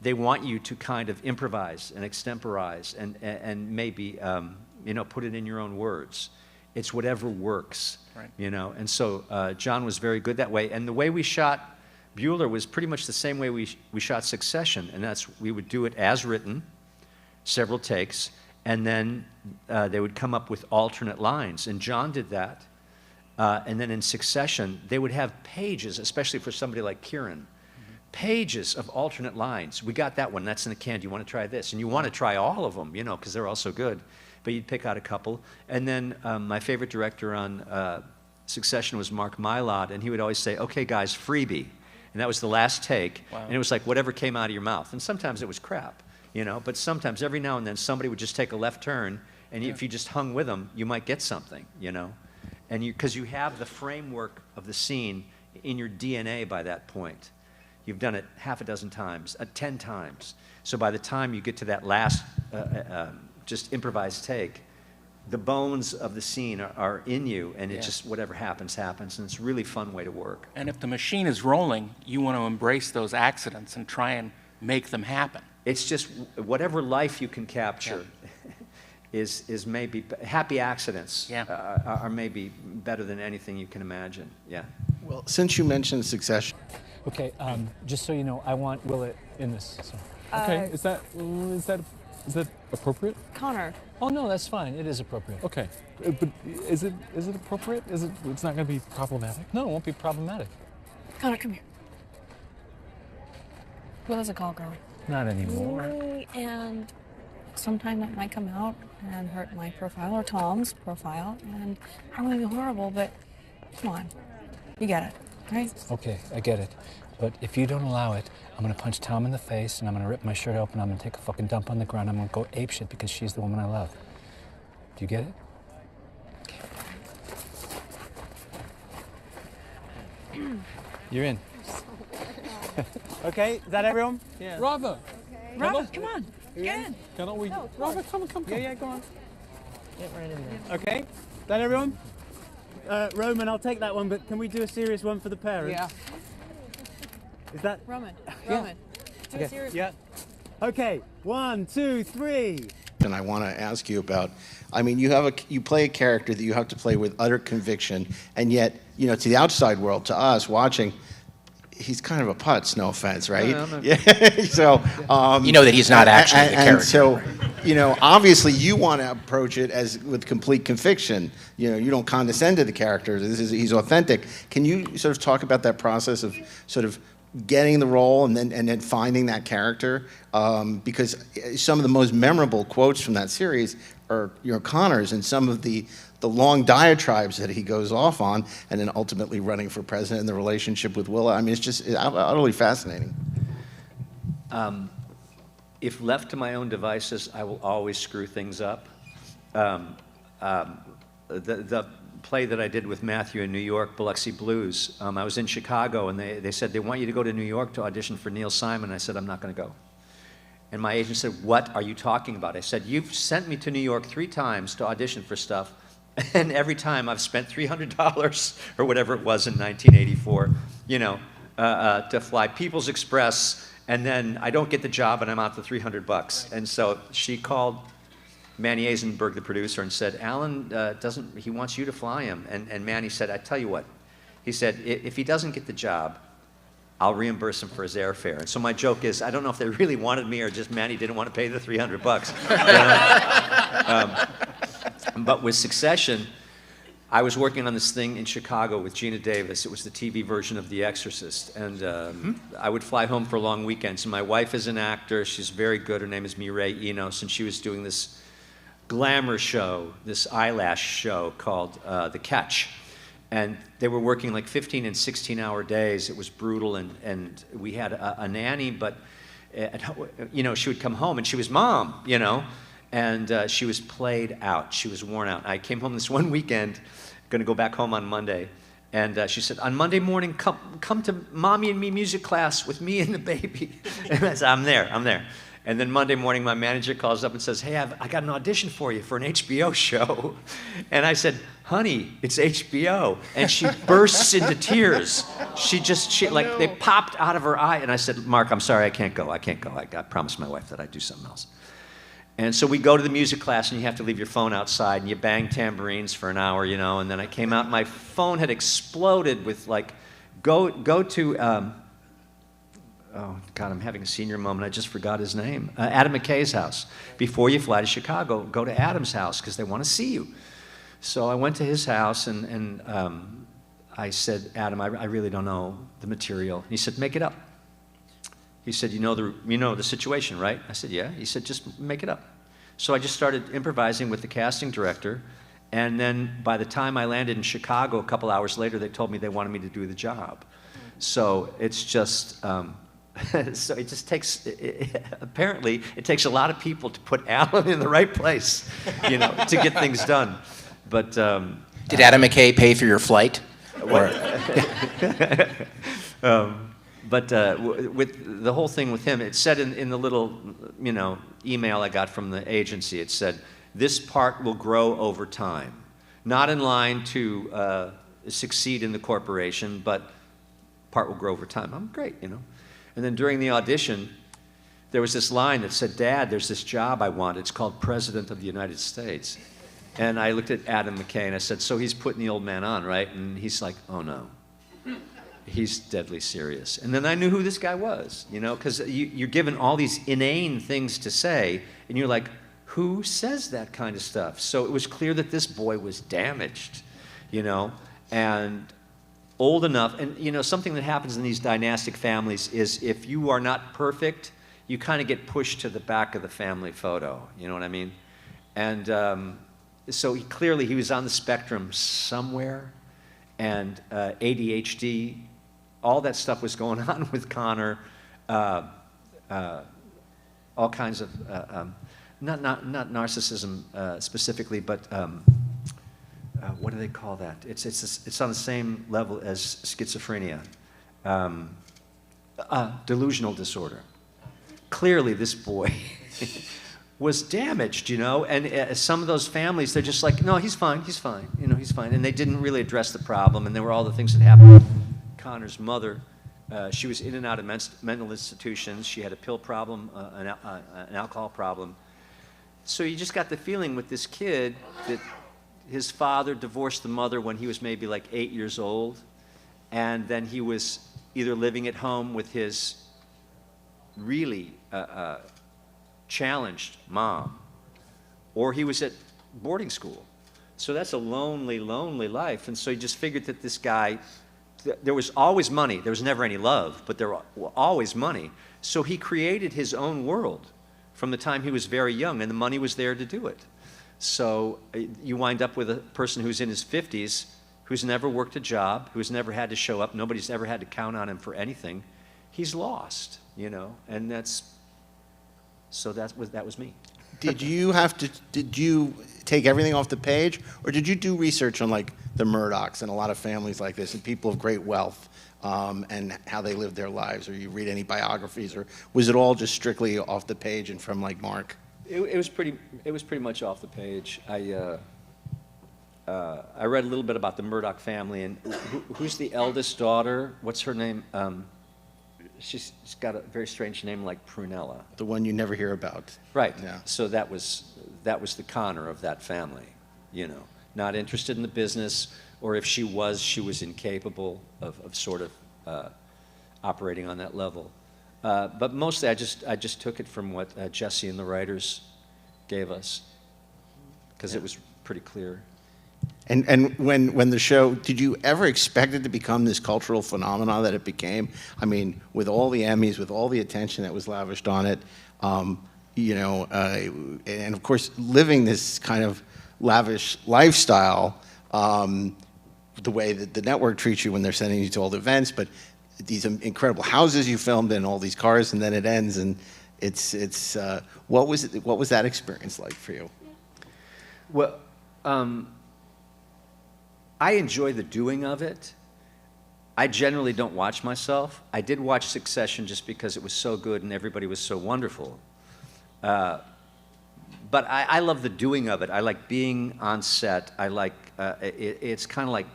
they want you to kind of improvise and extemporize and maybe, you know, put it in your own words. It's whatever works, right. You know. And so John was very good that way. And the way we shot Bueller was pretty much the same way we shot Succession, and that's we would do it as written, several takes, and then they would come up with alternate lines. And John did that. And then in Succession, they would have pages, especially for somebody like Kieran, pages of alternate lines. We got that one. That's in the can. Do you want to try this? And you want to try all of them, you know, because they're all so good. But you'd pick out a couple. And then my favorite director on Succession was Mark Mylod, and he would always say, "Okay, guys, freebie." And that was the last take. Wow. And it was like whatever came out of your mouth. And sometimes it was crap, you know. But sometimes, every now and then, somebody would just take a left turn, and if you just hung with them, you might get something, you know. And because you have the framework of the scene in your DNA by that point. You've done it half a dozen times, 10 times. So by the time you get to that last just improvised take, the bones of the scene are in you, and it just, whatever happens, happens. And it's a really fun way to work. And if the machine is rolling, you want to embrace those accidents and try and make them happen. It's just whatever life you can capture. Is maybe happy accidents are maybe better than anything you can imagine. Yeah. Well, since you mentioned Succession. Okay, just so you know, I want Willett in this. So. Okay, is that appropriate? Connor. Oh no, that's fine. It is appropriate. Okay, but is it appropriate? It's not going to be problematic? No, it won't be problematic. Connor, come here. Willett's a call girl. Not anymore. Really? And sometime that might come out and hurt my profile or Tom's profile, and I don't want to be horrible, but come on, you get it, right? Okay, I get it. But if you don't allow it, I'm gonna punch Tom in the face, and I'm gonna rip my shirt open, I'm gonna take a fucking dump on the ground, I'm gonna go apeshit because she's the woman I love. Do you get it? Okay. You're in. Okay, is that everyone? Yeah. Rava! Okay. Rava, come on, get in. Cannot we? No, Rava, come. Yeah, go on. Get right in there. Okay, is that everyone? Roman, I'll take that one, but can we do a serious one for the parents? Yeah. Is that? Roman, Yeah. do a serious Yeah. Okay, 1, 2, 3. And I want to ask you about, I mean, you play a character that you have to play with utter conviction, and yet, you know, to the outside world, to us watching, he's kind of a putz, no offense, right? No. Yeah. So you know that he's not actually the character. And so, you know, obviously you want to approach it as with complete conviction. You know, you don't condescend to the character. He's authentic. Can you sort of talk about that process of sort of getting the role and then finding that character? Because some of the most memorable quotes from that series are, you know, Connor's, and some of the long diatribes that he goes off on, and then ultimately running for president and the relationship with Willa. I mean, it's just utterly fascinating. If left to my own devices, I will always screw things up. The play that I did with Matthew in New York, Biloxi Blues, I was in Chicago, and they said, they want you to go to New York to audition for Neil Simon. I said, I'm not going to go. And my agent said, what are you talking about? I said, you've sent me to New York 3 times to audition for stuff, and every time I've spent $300 or whatever it was in 1984, you know, to fly People's Express, and then I don't get the job, and I'm out to $300. And so she called Manny Eisenberg, the producer, and said, Alan he wants you to fly him. And Manny said, I tell you what, he said, if he doesn't get the job, I'll reimburse him for his airfare. And so my joke is, I don't know if they really wanted me or just Manny didn't want to pay the $300. But with Succession, I was working on this thing in Chicago with Gina Davis. It was the TV version of The Exorcist. And I would fly home for long weekends. And my wife is an actor. She's very good. Her name is Mireille Enos. And she was doing this glamour show, this eyelash show called The Catch. And they were working like 15 and 16-hour days. It was brutal. And we had a nanny, but she would come home and she was Mom, and she was played out. She was worn out. I came home this one weekend, going to go back home on Monday, and she said, on Monday morning, come to Mommy and Me music class with me and the baby. And I said, I'm there. And then Monday morning, my manager calls up and says, hey, I got an audition for you for an HBO show. And I said, honey, it's HBO. And she bursts into tears. They popped out of her eye. And I said, Mark, I'm sorry, I can't go. I promised my wife that I'd do something else. And so we go to the music class, and you have to leave your phone outside, and you bang tambourines for an hour, and then I came out, and my phone had exploded with go to, oh God, I'm having a senior moment, I just forgot his name, Adam McKay's house. Before you fly to Chicago, go to Adam's house, because they want to see you. So I went to his house, and I said, Adam, I really don't know the material. He said, make it up. He said, you know the situation, right? I said, yeah. He said, just make it up. So I just started improvising with the casting director, and then by the time I landed in Chicago a couple hours later, they told me they wanted me to do the job. So it's just, so it just takes, apparently, it takes a lot of people to put Alan in the right place, to get things done. But did Adam McKay pay for your flight? But with the whole thing with him, it said in the little, email I got from the agency, it said, this part will grow over time. Not in line to succeed in the corporation, but part will grow over time. I'm great, And then during the audition, there was this line that said, Dad, there's this job I want. It's called President of the United States. And I looked at Adam McKay and I said, so he's putting the old man on, right? And he's like, oh no. He's deadly serious. And then I knew who this guy was, because you're given all these inane things to say, and you're like, who says that kind of stuff? So it was clear that this boy was damaged, and old enough. And, something that happens in these dynastic families is if you are not perfect, you kind of get pushed to the back of the family photo, you know what I mean? And so he was on the spectrum somewhere, and ADHD, all that stuff was going on with Connor, all kinds of, not narcissism specifically, but what do they call that? It's on the same level as schizophrenia, delusional disorder. Clearly, this boy was damaged, and some of those families, they're just like, no, he's fine, he's fine, he's fine, and they didn't really address the problem, and there were all the things that happened with Connor's mother. She was in and out of mental institutions. She had a pill problem, an alcohol problem. So you just got the feeling with this kid that his father divorced the mother when he was maybe like 8 years old, and then he was either living at home with his really challenged mom, or he was at boarding school. So that's a lonely, lonely life. And so he just figured that this guy, there was always money. There was never any love, but there was always money. So he created his own world from the time he was very young, and the money was there to do it. So you wind up with a person who's in his 50s, who's never worked a job, who's never had to show up, nobody's ever had to count on him for anything. He's lost, and that was me. Did you take everything off the page, or did you do research on the Murdochs and a lot of families like this and people of great wealth and how they lived their lives, or you read any biographies, or was it all just strictly off the page and from Mark? It was pretty much off the page. I read a little bit about the Murdoch family, and who's the eldest daughter? What's her name? She's got a very strange name like Prunella. The one you never hear about. Right. Yeah. So that was the Connor of that family, you know, not interested in the business, or if she was incapable of sort of operating on that level. But mostly I just took it from what Jesse and the writers gave us, because it was pretty clear. And when the show, did you ever expect it to become this cultural phenomenon that it became? I mean, with all the Emmys, with all the attention that was lavished on it, you know, and of course, living this kind of lavish lifestyle, the way that the network treats you when they're sending you to all the events, but these incredible houses you filmed in, all these cars, and then it ends, and it's what was that experience like for you? Well, I enjoy the doing of it. I generally don't watch myself. I did watch Succession just because it was so good and everybody was so wonderful. But I love the doing of it. I like being on set. I like, it's kind of like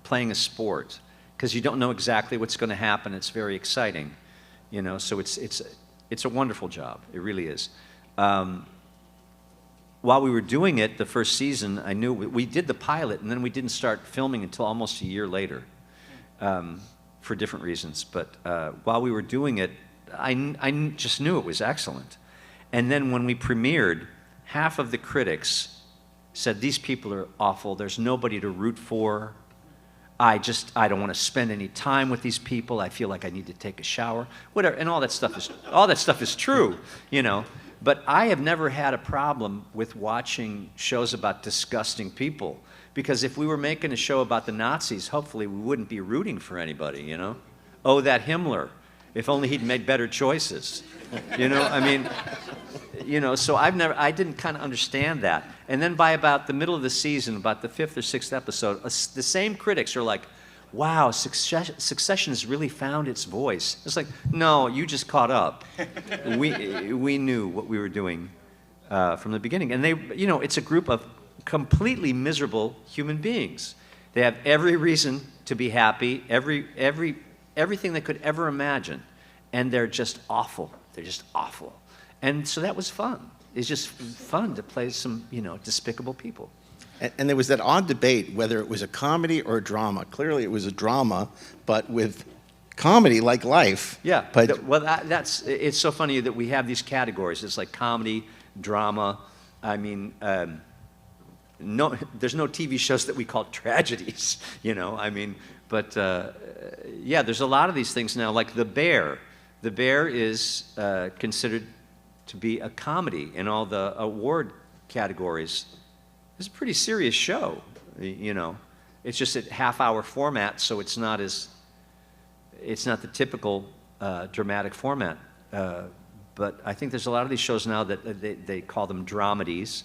playing a sport, because you don't know exactly what's going to happen. It's very exciting, you know, so it's a wonderful job. It really is. While we were doing it, the first season, I knew we did the pilot, and then we didn't start filming until almost a year later, for different reasons. But while we were doing it, I just knew it was excellent. And then when we premiered, half of the critics said, "These people are awful. There's nobody to root for. I don't want to spend any time with these people. I feel like I need to take a shower." Whatever, and all that stuff is true, you know. But I have never had a problem with watching shows about disgusting people, because if we were making a show about the Nazis, hopefully we wouldn't be rooting for anybody, you know? Oh, that Himmler. If only he'd made better choices. You know, I mean, you know, so I didn't kind of understand that. And then by about the middle of the season, about the 5th or 6th episode, the same critics are like, "Wow, Succession has really found its voice." It's like, no, you just caught up. We knew what we were doing from the beginning. And they, you know, it's a group of completely miserable human beings. They have every reason to be happy, everything they could ever imagine. And they're just awful. They're just awful. And so that was fun. It's just fun to play some, you know, despicable people. And there was that odd debate whether it was a comedy or a drama. Clearly it was a drama, but with comedy like life. Yeah, but well, it's so funny that we have these categories. It's like comedy, drama. I mean, no, there's no TV shows that we call tragedies, you know, I mean, but yeah, there's a lot of these things now, like The Bear. The Bear is considered to be a comedy in all the award categories. It's a pretty serious show, you know. It's just a half-hour format, so it's not the typical dramatic format. But I think there's a lot of these shows now that they call them dramedies.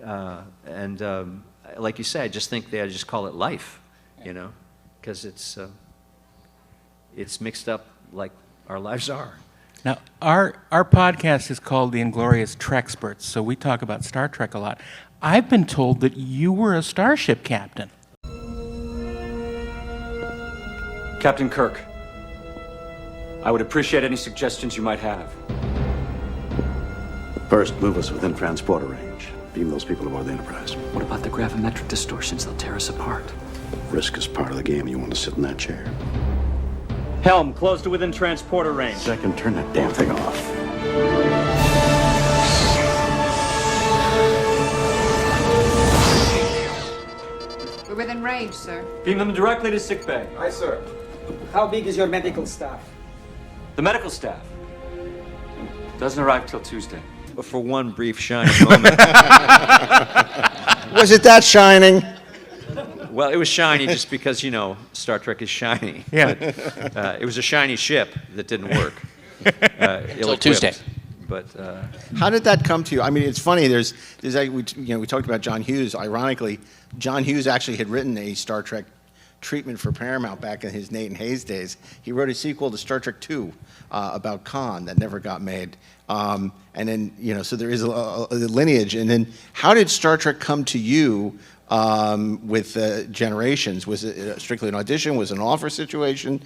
And like you say, I just think they just call it life, you know, because it's mixed up like our lives are. Now, our podcast is called the Inglorious Treksperts, so we talk about Star Trek a lot. I've been told that you were a starship captain. Captain Kirk, I would appreciate any suggestions you might have. First, move us within transporter range. Beam those people aboard the Enterprise. What about the gravimetric distortions? They'll tear us apart. Risk is part of the game. You want to sit in that chair. Helm, close to within transporter range. Second, turn that damn thing off. We're within range, sir. Beam them directly to sickbay. Aye, sir. How big is your medical staff? The medical staff doesn't arrive till Tuesday. For one brief shining moment. Was it that shining? Well, it was shiny just because, you know, Star Trek is shiny. Yeah. But, it was a shiny ship that didn't work. Till Tuesday. But how did that come to you? I mean, it's funny. We talked about John Hughes. Ironically, John Hughes actually had written a Star Trek treatment for Paramount back in his Nathan Hayes days. He wrote a sequel to Star Trek II about Khan that never got made. And then, you know, so there is a lineage. And then how did Star Trek come to you with Generations? Was it strictly an audition? Was it an offer situation?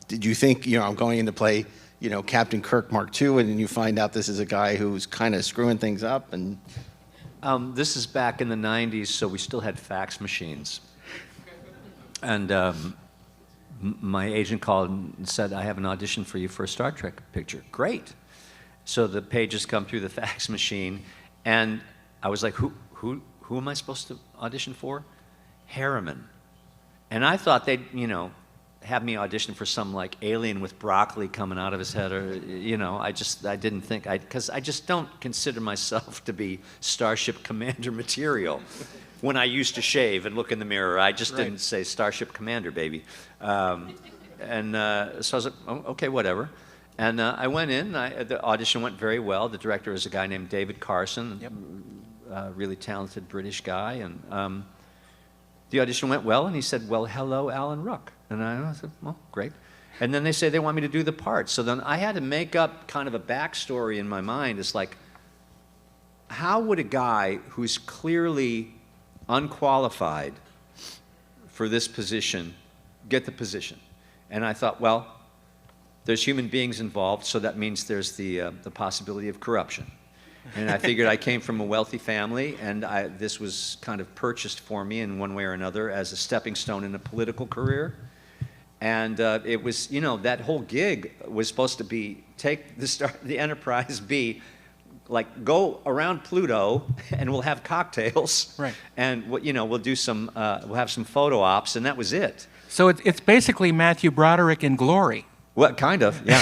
Did you think, I'm going in to play, Captain Kirk Mark II, and then you find out this is a guy who's kind of screwing things up? And this is back in the 90s, so we still had fax machines. And my agent called and said, I have an audition for you for a Star Trek picture. Great. So the pages come through the fax machine, and I was like, who am I supposed to audition for? Harriman. And I thought they'd, have me audition for some like alien with broccoli coming out of his head, or I didn't think, because I just don't consider myself to be Starship Commander material. When I used to shave and look in the mirror, I just didn't say Starship Commander, baby. So I was like, oh, okay, whatever. And I went in. The audition went very well. The director is a guy named David Carson, a really talented British guy. And the audition went well, and he said, well, hello, Alan Ruck. And I said, well, great. And then they say they want me to do the part. So then I had to make up kind of a backstory in my mind. It's like, how would a guy who's clearly unqualified for this position get the position? And I thought, well, there's human beings involved, so that means there's the possibility of corruption. And I figured I came from a wealthy family, and this was kind of purchased for me in one way or another as a stepping stone in a political career. And it was, that whole gig was supposed to be take the Enterprise B, like go around Pluto, and we'll have cocktails, right? And we'll do some, we'll have some photo ops, and that was it. So it's basically Matthew Broderick in Glory. Well, kind of, yeah.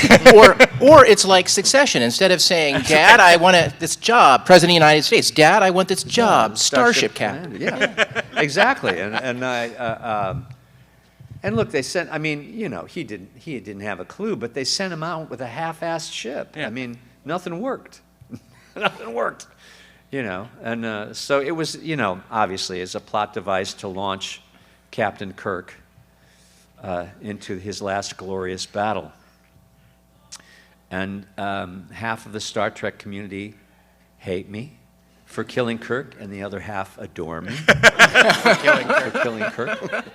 or it's like Succession. Instead of saying, Dad, I want this job, President of the United States. Dad, I want this job, Starship Captain. Yeah, exactly. And look, they sent. I mean, he didn't have a clue, but they sent him out with a half-assed ship. Yeah. I mean, nothing worked. Nothing worked. And so it was. Obviously, as a plot device to launch Captain Kirk into his last glorious battle. And half of the Star Trek community hate me for killing Kirk, and the other half adore me for killing Kirk.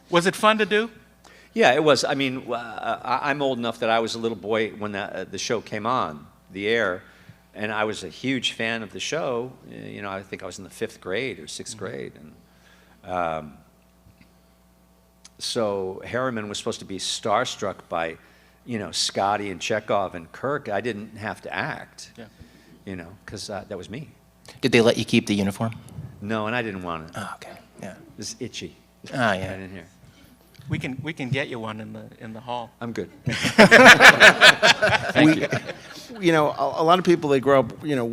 Was it fun to do? Yeah, it was. I mean, I'm old enough that I was a little boy when the show came on the air, and I was a huge fan of the show. I think I was in the 5th grade or 6th grade, and so Harriman was supposed to be starstruck by, Scotty and Chekhov and Kirk. I didn't have to act, because that was me. Did they let you keep the uniform? No, and I didn't want it. Oh, okay. Yeah. It was itchy. Ah, yeah. Right in here. We can get you one in the hall. I'm good. Thank you. A lot of people, they grow up,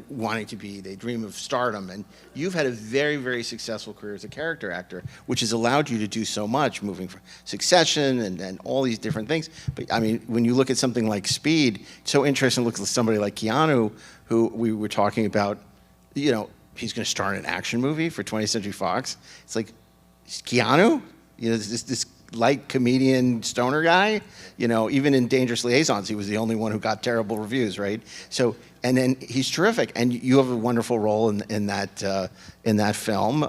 wanting to be, they dream of stardom, and you've had a very, very successful career as a character actor, which has allowed you to do so much, moving from Succession and all these different things. But I mean, when you look at something like Speed, it's so interesting to look at somebody like Keanu, who we were talking about, he's going to star in an action movie for 20th Century Fox. It's like, Keanu? This light comedian stoner guy, even in Dangerous Liaisons, he was the only one who got terrible reviews, right? So, and then he's terrific, and you have a wonderful role in that film.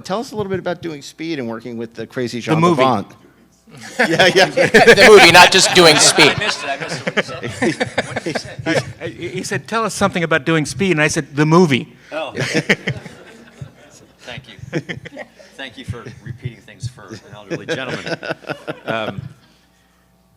Tell us a little bit about doing Speed and working with the crazy Jean Bavant. Yeah. The movie, not just doing Speed. I missed it. What did he say? He said, "Tell us something about doing Speed," and I said, "The movie." Oh. Thank you. Thank you for repeating things for an elderly gentleman.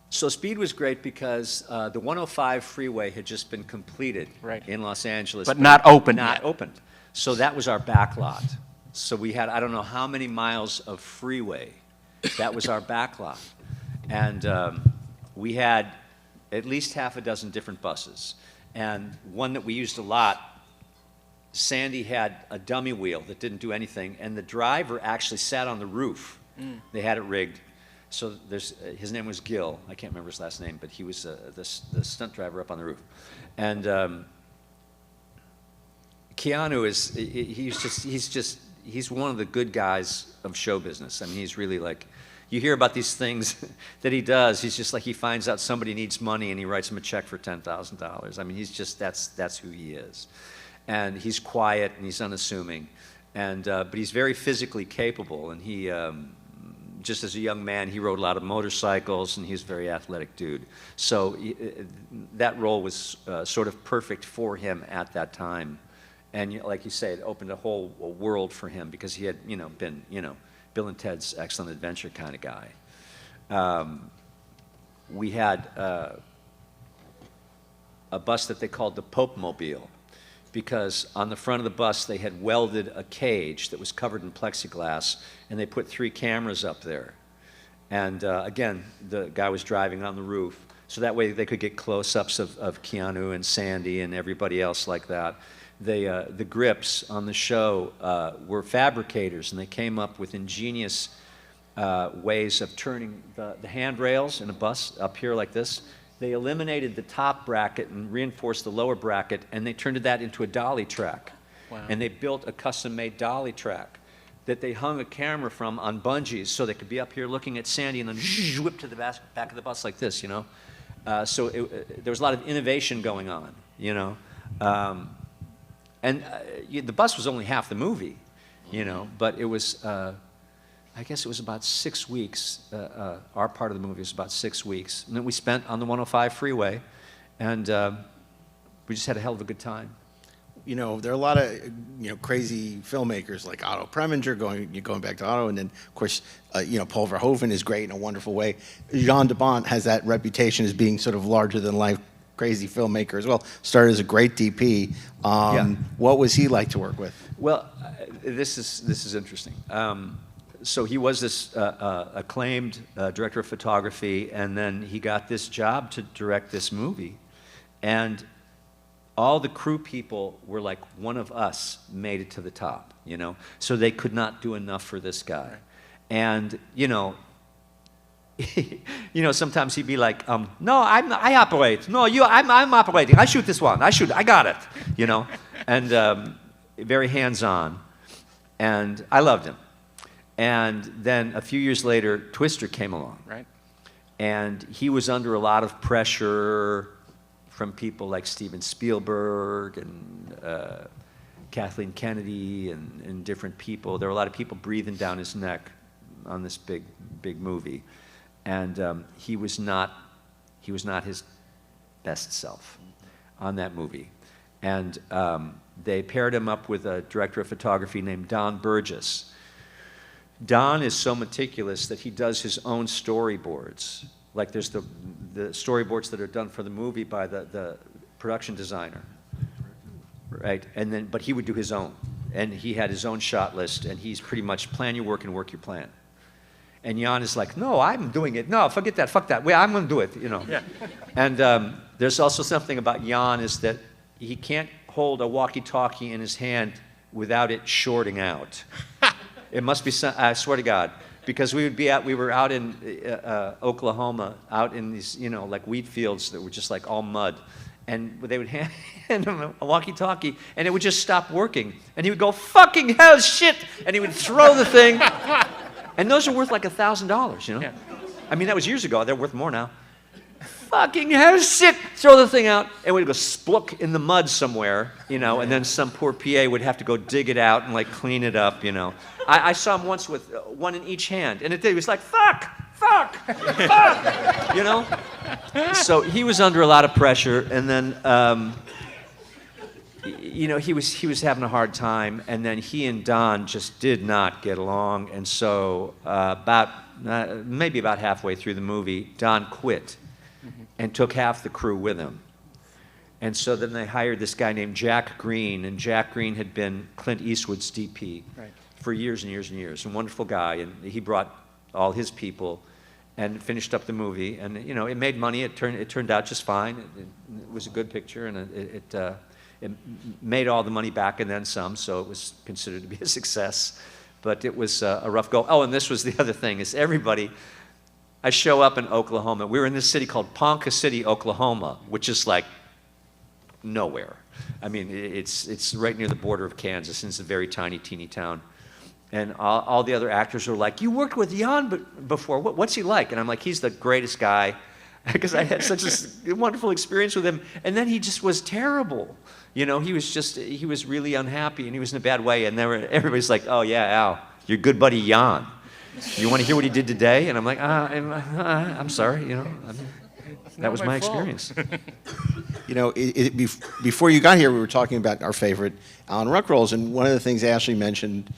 So Speed was great because the 105 freeway had just been completed in Los Angeles. But not opened Not yet. opened. So that was our backlot. So we had, I don't know how many miles of freeway. That was our backlot. And we had at least half a dozen different buses. And one that we used a lot, Sandy had a dummy wheel that didn't do anything, and the driver actually sat on the roof. They had it rigged. So his name was Gil. I can't remember his last name, but he was the stunt driver up on the roof. And Keanu he's one of the good guys of show business. I mean, he's really like, you hear about these things that he does. He's just like, he finds out somebody needs money and he writes him a check for $10,000. I mean, that's who he is. And he's quiet and he's unassuming. And, but he's very physically capable, and he, just as a young man, he rode a lot of motorcycles, and he's a very athletic dude. So that role was sort of perfect for him at that time. And like you say, it opened a whole world for him because he had, been, Bill and Ted's Excellent Adventure kind of guy. We had a bus that they called the Pope Mobile, because on the front of the bus they had welded a cage that was covered in plexiglass, and they put 3 cameras up there. And again, the guy was driving on the roof, so that way they could get close-ups of Keanu and Sandy and everybody else like that. The grips on the show were fabricators, and they came up with ingenious ways of turning the handrails in a bus up here like this. They eliminated the top bracket and reinforced the lower bracket, and they turned that into a dolly track. Wow. And they built a custom-made dolly track that they hung a camera from on bungees so they could be up here looking at Sandy and then whip to the back of the bus like this, So there was a lot of innovation going on, And the bus was only half the movie, but it was, I guess it was about 6 weeks. Our part of the movie was about 6 weeks. And then we spent on the 105 freeway, and we just had a hell of a good time. There are a lot of crazy filmmakers like Otto Preminger going back to Otto, and then of course Paul Verhoeven is great in a wonderful way. Jean de Bont has that reputation as being sort of larger than life crazy filmmaker as well. Started as a great DP. What was he like to work with? Well, this is interesting. So he was this acclaimed director of photography, and then he got this job to direct this movie. And all the crew people were like, one of us made it to the top, So they could not do enough for this guy. And, sometimes he'd be like, no, I operate. No, I'm operating. I shoot this one. I got it, And very hands-on. And I loved him. And then a few years later, Twister came along. Right. And he was under a lot of pressure from people like Steven Spielberg and Kathleen Kennedy and different people. There were a lot of people breathing down his neck on this big movie. And he was not his best self on that movie. And they paired him up with a director of photography named Don Burgess. Don is so meticulous that he does his own storyboards. Like there's the storyboards that are done for the movie by the production designer, right? And then, but he would do his own, and he had his own shot list, and he's pretty much plan your work and work your plan. And Jan is like, no, I'm doing it. No, forget that, fuck that. Well, I'm going to do it, Yeah. And there's also something about Jan is that he can't hold a walkie-talkie in his hand without it shorting out. It must be, I swear to God, because we were out in Oklahoma, out in these, like wheat fields that were just like all mud. And they would hand him a walkie-talkie, and it would just stop working. And he would go, fucking hell, shit! And he would throw the thing. And those are worth like $1,000, Yeah. I mean, that was years ago. They're worth more now. Fucking hell, shit! Throw the thing out, and we'd go splook in the mud somewhere, and then some poor PA would have to go dig it out and like clean it up, I saw him once with one in each hand, and it was like, fuck! So he was under a lot of pressure, and then, he was having a hard time, and then he and Don just did not get along, and so maybe about halfway through the movie, Don quit and took half the crew with him. And so then they hired this guy named Jack Green, and Jack Green had been Clint Eastwood's DP for years and years and years. A wonderful guy, and he brought all his people and finished up the movie. And it made money. It turned out just fine. It was a good picture, and it made all the money back and then some. So it was considered to be a success. But it was a rough go. Oh, and this was the other thing: is everybody. I show up in Oklahoma. We were in this city called Ponca City, Oklahoma, which is like nowhere. I mean, it's right near the border of Kansas, and it's a very tiny, teeny town. And all the other actors are like, you worked with Jan before. What's he like? And I'm like, he's the greatest guy. because I had such a wonderful experience with him, and then he just was terrible. You know, he was really unhappy, and he was in a bad way, and everybody's like, oh yeah, Al, your good buddy Jan. You want to hear what he did today? And I'm like, I'm sorry, you know. That was my experience. You know, before you got here, we were talking about our favorite Alan Ruck roles, and one of the things Ashley mentioned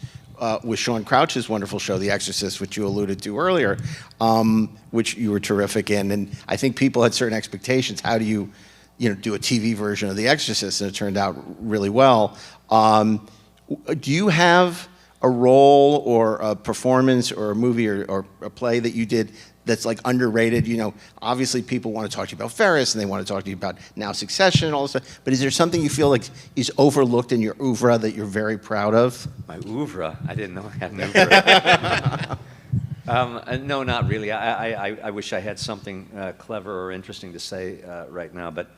was Sean Crouch's wonderful show, The Exorcist, which you alluded to earlier, which you were terrific in. And I think people had certain expectations. How do you do a TV version of The Exorcist? And it turned out really well. Do you have a role or a performance or a movie or a play that you did that's like underrated? You know, obviously people want to talk to you about Ferris and they want to talk to you about Now Succession and all this stuff, but is there something you feel like is overlooked in your oeuvre that you're very proud of? My oeuvre? I didn't know I had an oeuvre. No, not really. I wish I had something clever or interesting to say right now, but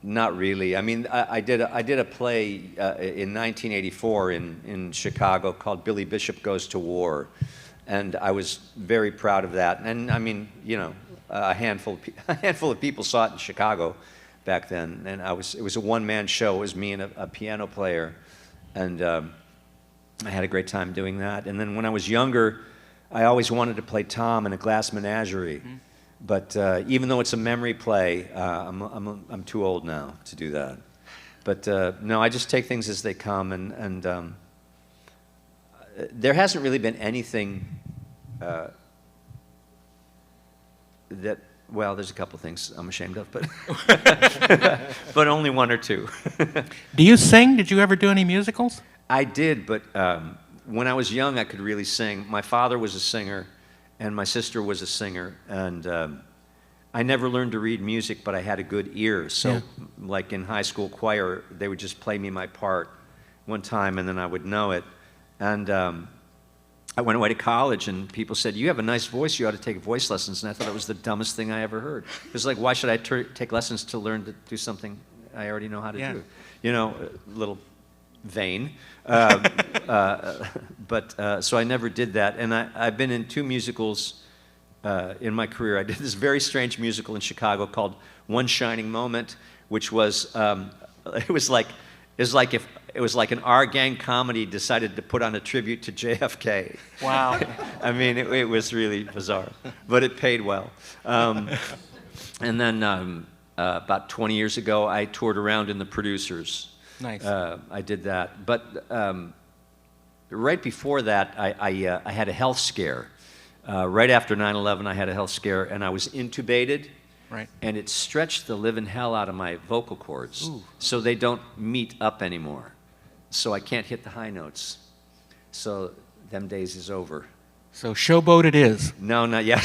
not really. I mean, I did a play in 1984 in Chicago called Billy Bishop Goes to War. And I was very proud of that. And I mean, you know, a handful of people saw it in Chicago back then. And it was a one-man show. It was me and a piano player. And I had a great time doing that. And then when I was younger, I always wanted to play Tom in A Glass Menagerie. Mm-hmm. But even though it's a memory play, I'm too old now to do that. But no, I just take things as they come. And there hasn't really been anything that, well, there's a couple things I'm ashamed of, but but only one or two. Do you sing? Did you ever do any musicals? I did, but when I was young, I could really sing. My father was a singer, and my sister was a singer, and I never learned to read music, but I had a good ear. So, like in high school choir, they would just play me my part one time, and then I would know it. And I went away to college, and people said, you have a nice voice, you ought to take voice lessons. And I thought it was the dumbest thing I ever heard. It was like, why should I take lessons to learn to do something I already know how to do? You know, a little vain. But so I never did that. And I've been in 2 musicals in my career. I did this very strange musical in Chicago called One Shining Moment, which was, it was like an R-gang comedy decided to put on a tribute to JFK. Wow. I mean, it was really bizarre, but it paid well. And then about 20 years ago, I toured around in The Producers. Nice. I did that. But right before that, I had a health scare. Right after 9/11, I had a health scare, and I was intubated. Right. And it stretched the living hell out of my vocal cords. Ooh. So they don't meet up anymore. So I can't hit the high notes. So them days is over. So Showboat it is. No, not yet.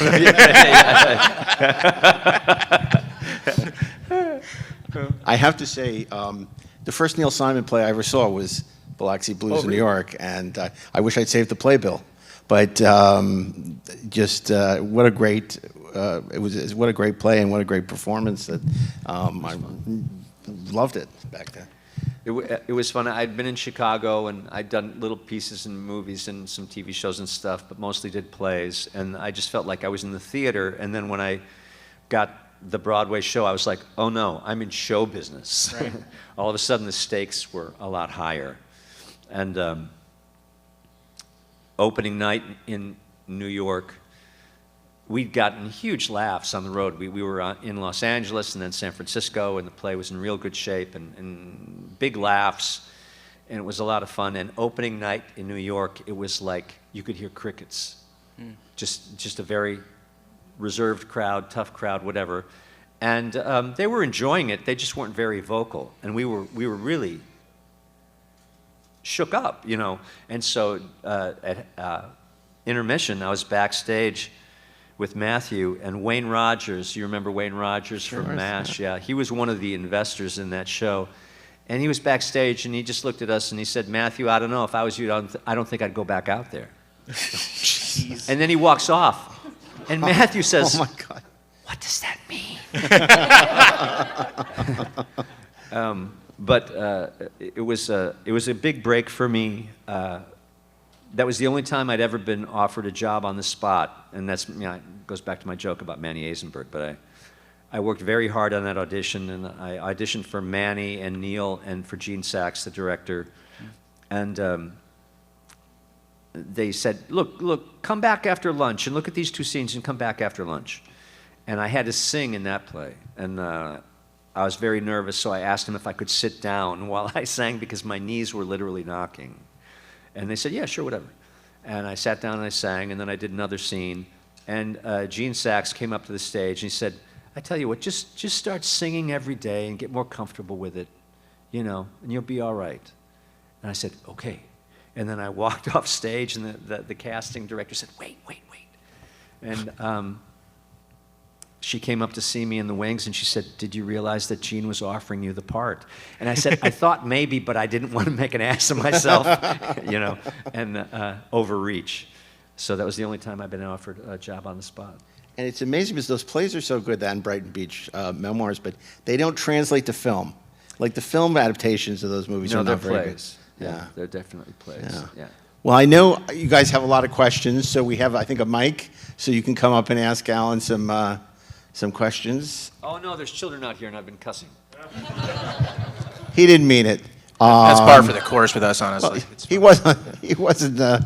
I have to say, the first Neil Simon play I ever saw was Biloxi Blues in New York, and I wish I'd saved the playbill. But just what a great what a great play and what a great performance that I loved it back then. It was fun. I'd been in Chicago and I'd done little pieces in movies and some TV shows and stuff, but mostly did plays. And I just felt like I was in the theater. And then when I got the Broadway show, I was like, oh no, I'm in show business. Right. All of a sudden the stakes were a lot higher. And opening night in New York, we'd gotten huge laughs on the road. We were in Los Angeles and then San Francisco, and the play was in real good shape and big laughs, and it was a lot of fun. And opening night in New York, it was like you could hear crickets. Just a very reserved crowd, tough crowd, whatever. And they were enjoying it. They just weren't very vocal, and we were really shook up, you know. And so at intermission, I was backstage with Matthew and Wayne Rogers. You remember Wayne Rogers from MASH? Yeah, he was one of the investors in that show. And he was backstage and he just looked at us and he said, Matthew, I don't know, if I was you, I don't think I'd go back out there. And then he walks off. And Matthew says, oh my God, what does that mean? But it was a big break for me. that was the only time I'd ever been offered a job on the spot, and that's, it goes back to my joke about Manny Eisenberg, but I worked very hard on that audition, and I auditioned for Manny and Neil and for Gene Saks, the director, and they said, look, come back after lunch and look at these 2 scenes and come back after lunch. And I had to sing in that play, and I was very nervous, so I asked them if I could sit down while I sang because my knees were literally knocking. And they said, yeah, sure, whatever. And I sat down and I sang, and then I did another scene. And Gene Saks came up to the stage, and he said, I tell you what, just start singing every day and get more comfortable with it, and you'll be all right. And I said, okay. And then I walked off stage, and the casting director said, wait. And she came up to see me in the wings, and she said, did you realize that Gene was offering you the part? And I said, I thought maybe, but I didn't want to make an ass of myself, and overreach. So that was the only time I've been offered a job on the spot. And it's amazing because those plays are so good, that and Brighton Beach memoirs, but they don't translate to film. Like the film adaptations of those movies are not very plays. good. Yeah, they're definitely plays. Yeah. Well, I know you guys have a lot of questions, so we have, I think, a mic, so you can come up and ask Alan some questions. Oh, no, there's children out here, and I've been cussing. He didn't mean it. That's par for the course with us, honestly. Well, he wasn't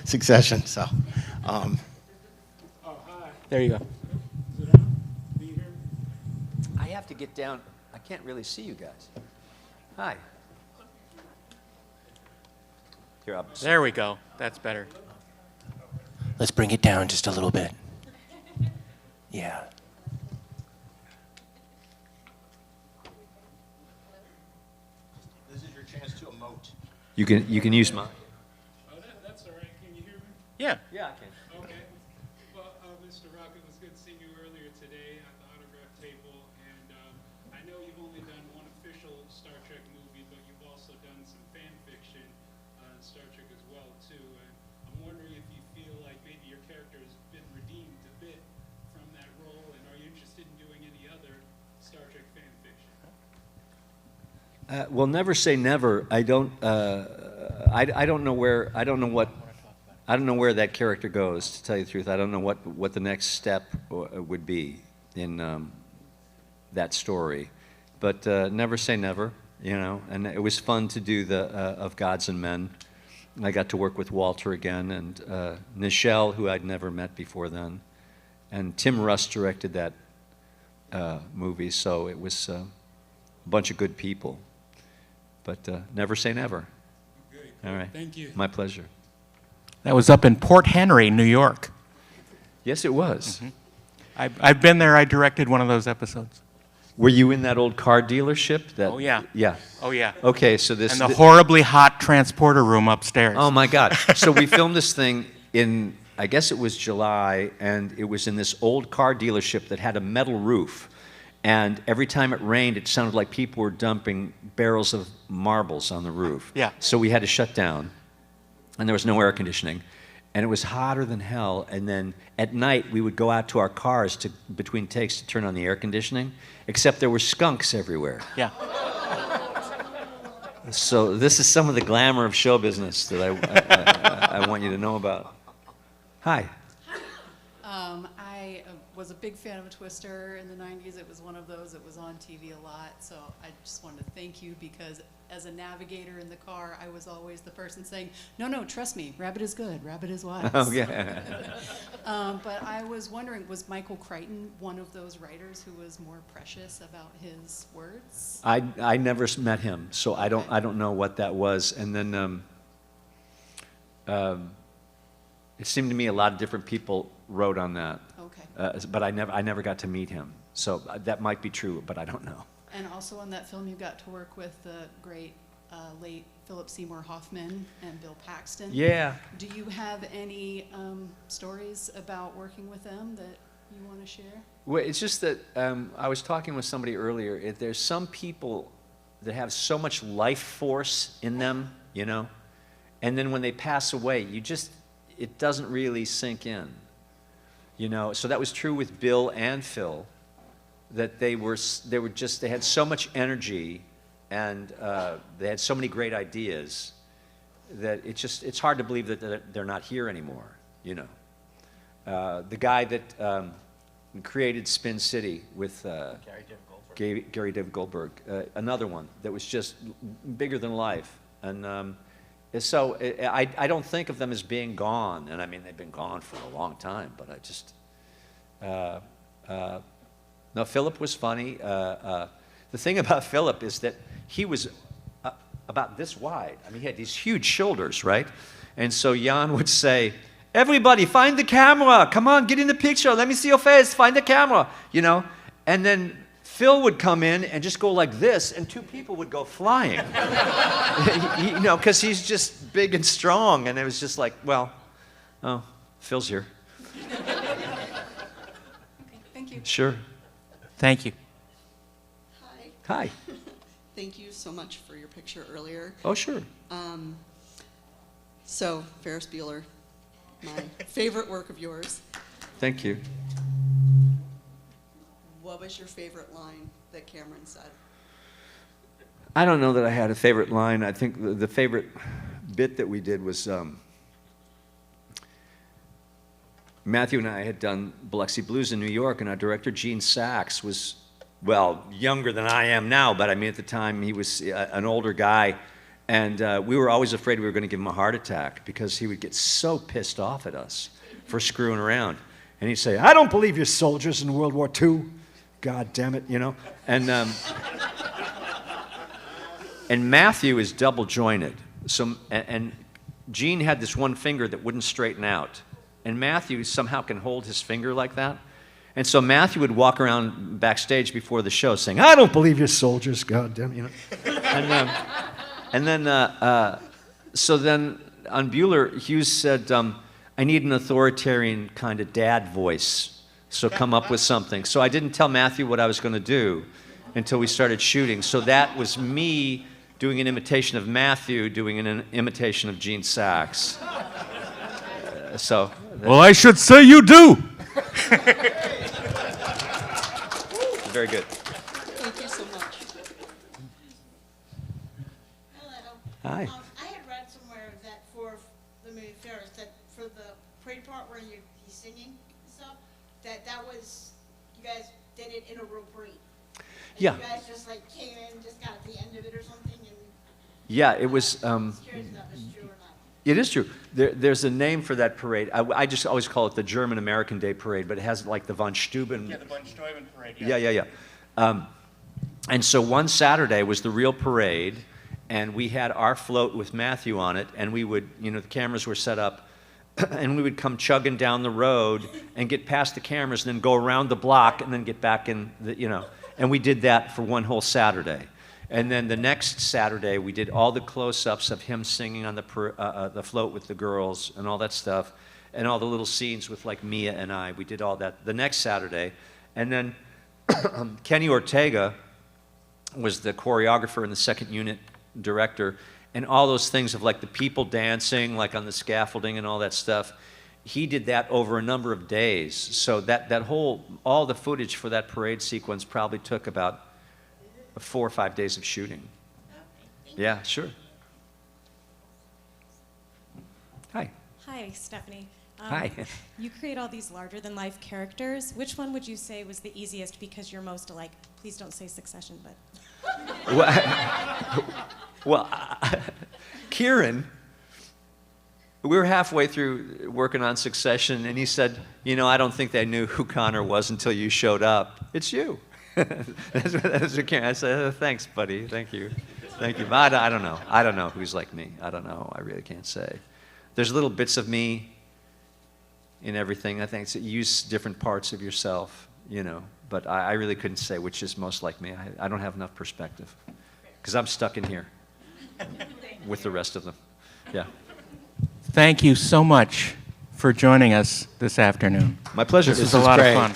Succession, so. There you go. I have to get down. I can't really see you guys. Hi. Here, there we go. That's better. Let's bring it down just a little bit. Yeah. This is your chance to emote. You can use mine. Oh, that's all right. Can you hear me? Yeah. Yeah, I can. Okay. Well, Mr. Rock, it was good seeing you earlier today at the autograph table, and I know you've only done one official Star Trek movie, but you've also done some fan fiction on Star Trek as well, too. And I'm wondering if you feel like maybe your character has been redeemed a bit from that role, and are you interested in doing any other Star Trek fan fiction? Well, never say never. I don't know where that character goes. To tell you the truth, I don't know what the next step would be in that story. But never say never, And it was fun to do the Of Gods and Men. I got to work with Walter again, and Nichelle, who I'd never met before then, and Tim Russ directed that movie. So it was a bunch of good people. But never say never. Good. All right. Thank you. My pleasure. That was up in Port Henry, New York. Yes, it was. I've been there. I directed one of those episodes. Were you in that old car dealership? Oh, yeah. Yeah. Oh, yeah. Okay, so this... And the horribly hot transporter room upstairs. Oh, my God. So we filmed this thing in, I guess it was July, and it was in this old car dealership that had a metal roof. And every time it rained, it sounded like people were dumping barrels of marbles on the roof. Yeah. So we had to shut down, and there was no air conditioning. And it was hotter than hell. And then at night, we would go out to our cars between takes to turn on the air conditioning, except there were skunks everywhere. Yeah. So this is some of the glamour of show business that I want you to know about. Hi. I was a big fan of Twister in the 90s. It was one of those that was on TV a lot. So I just wanted to thank you because as a navigator in the car, I was always the person saying, no, trust me, Rabbit is good, Rabbit is wise. Oh, yeah. But I was wondering, was Michael Crichton one of those writers who was more precious about his words? I never met him, so I don't know what that was. And then it seemed to me a lot of different people wrote on that. Okay. But I never got to meet him. So that might be true, but I don't know. And also on that film, you got to work with the great late Philip Seymour Hoffman and Bill Paxton. Yeah. Do you have any stories about working with them that you want to share? Well, it's just that I was talking with somebody earlier. There's some people that have so much life force in them, and then when they pass away, it doesn't really sink in, So that was true with Bill and Phil. That they had so much energy, and they had so many great ideas, that it's hard to believe that they're not here anymore, you know. The guy that created Spin City with Gary David Goldberg, another one that was just bigger than life. And so I don't think of them as being gone. And I mean, they've been gone for a long time, but I just, no, Philip was funny. The thing about Philip is that he was about this wide. I mean, he had these huge shoulders, right? And so Jan would say, everybody, find the camera. Come on, get in the picture. Let me see your face. Find the camera, you know? And then Phil would come in and just go like this, and 2 people would go flying. You know, because he's just big and strong. And it was just like, well, oh, Phil's here. Okay, thank you. Sure. Thank you. Hi. Hi. Thank you so much for your picture earlier. Oh, sure. So, Ferris Bueller, my favorite work of yours. Thank you. What was your favorite line that Cameron said? I don't know that I had a favorite line. I think the favorite bit that we did was Matthew and I had done Biloxi Blues in New York, and our director, Gene Sachs, was, well, younger than I am now, but I mean, at the time, he was an older guy, and we were always afraid we were going to give him a heart attack because he would get so pissed off at us for screwing around. And he'd say, I don't believe you're soldiers in World War II. God damn it, you know? And Matthew is double jointed. So, and Gene had this one finger that wouldn't straighten out. And Matthew somehow can hold his finger like that. And so Matthew would walk around backstage before the show saying, I don't believe you're soldiers, God damn it, you know? And then, so then on Bueller, Hughes said, I need an authoritarian kind of dad voice, so come up with something. So I didn't tell Matthew what I was going to do until we started shooting. So that was me doing an imitation of Matthew, doing an imitation of Gene Sachs. Well, I should say you do. Very good. Thank you so much. Hello. Hi. I had read somewhere that for the movie Ferris, that for the parade part where he's singing and stuff, that was, you guys did it in a real parade. And Yeah. You guys just like came in, just got at the end of it or something, and Yeah, it was. I was curious if that was true or not. It is true. There's a name for that parade. I just always call it the German American Day Parade, but it has like the von Steuben. Yeah, the von Steuben parade. Yeah. And so one Saturday was the real parade, and we had our float with Matthew on it, and we would, you know, the cameras were set up, and we would come chugging down the road and get past the cameras and then go around the block and then get back in, you know. And we did that for one whole Saturday. And then the next Saturday, we did all the close-ups of him singing on the float with the girls and all that stuff, and all the little scenes with like Mia and I. We did all that the next Saturday. And then Kenny Ortega was the choreographer and the second unit director, and all those things of like the people dancing, like on the scaffolding and all that stuff. He did that over a number of days. So that whole, all the footage for that parade sequence probably took about 4 or 5 days of shooting. Yeah, sure. Hi. Hi, Stephanie. Hi. You create all these larger-than-life characters. Which one would you say was the easiest because you're most alike? Please don't say Succession, but... Well, Kieran, we were halfway through working on Succession, and he said, you know, I don't think they knew who Connor was until you showed up. It's you. That's what Kieran, I said, thanks, buddy. Thank you. Thank you. But I don't know. I don't know who's like me. I don't know. I really can't say. There's little bits of me in everything. I think it's, use different parts of yourself, you know. But I really couldn't say which is most like me. I don't have enough perspective because I'm stuck in here with the rest of them. Yeah. Thank you so much for joining us this afternoon. My pleasure. This was a lot of fun.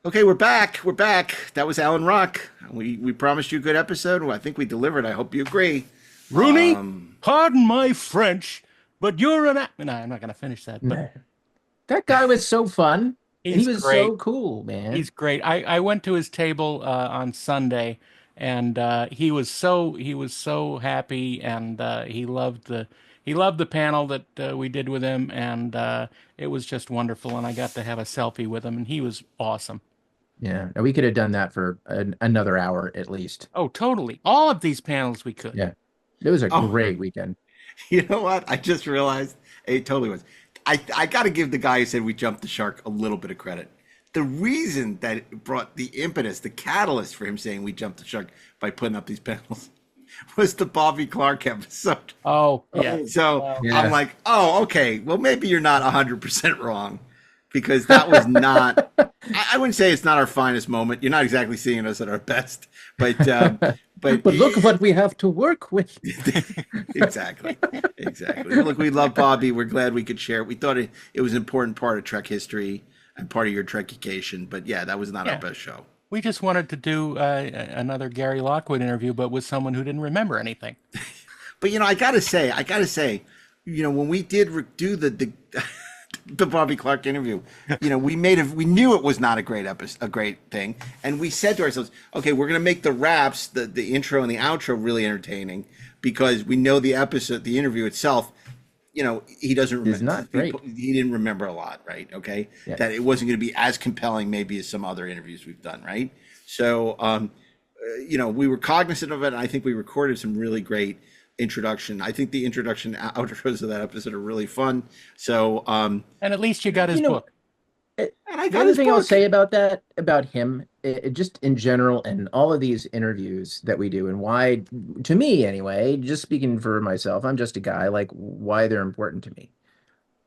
Okay, we're back. We're back. That was Alan Ruck. We promised you a good episode. Well, I think we delivered. I hope you agree. Rooney, pardon my French, but you're an... No, I'm not going to finish that. But that guy was so fun. He was great. so cool, man. He's great. I went to his table on Sunday, and he was so happy, and he loved the panel that we did with him, and it was just wonderful. And I got to have a selfie with him, and he was awesome. Yeah, and we could have done that for another hour at least. Oh, totally. All of these panels we could. Yeah, it was a great weekend. You know what? I just realized it totally was. I got to give the guy who said we jumped the shark a little bit of credit. The reason that it brought the impetus, the catalyst for him saying we jumped the shark by putting up these panels was the Bobby Clark episode. Oh, yeah. So I'm like, oh, okay. Well, maybe you're not 100% wrong, because that was not, I wouldn't say it's not our finest moment. You're not exactly seeing us at our best, but look what we have to work with. Exactly. Look, we love Bobby. We're glad we could share it. We thought it was an important part of Trek history and part of your Trekication, but yeah, that was not our best show. We just wanted to do another Gary Lockwood interview, but with someone who didn't remember anything. But I gotta say, when we did do the Bobby Clark interview, we knew it was not a great thing, and we said to ourselves, okay, we're gonna make the raps, the intro and the outro really entertaining, because we know the interview itself, he doesn't remember. It's not great. He didn't remember a lot, right? Okay, yeah. That it wasn't going to be as compelling, maybe, as some other interviews we've done, right? So, we were cognizant of it, and I think we recorded some really great introduction. I think the introduction outros of that episode are really fun. So, and at least you got his book. The other thing I'll say about him, just in general, and all of these interviews that we do, and why, to me anyway, just speaking for myself, I'm just a guy, like why they're important to me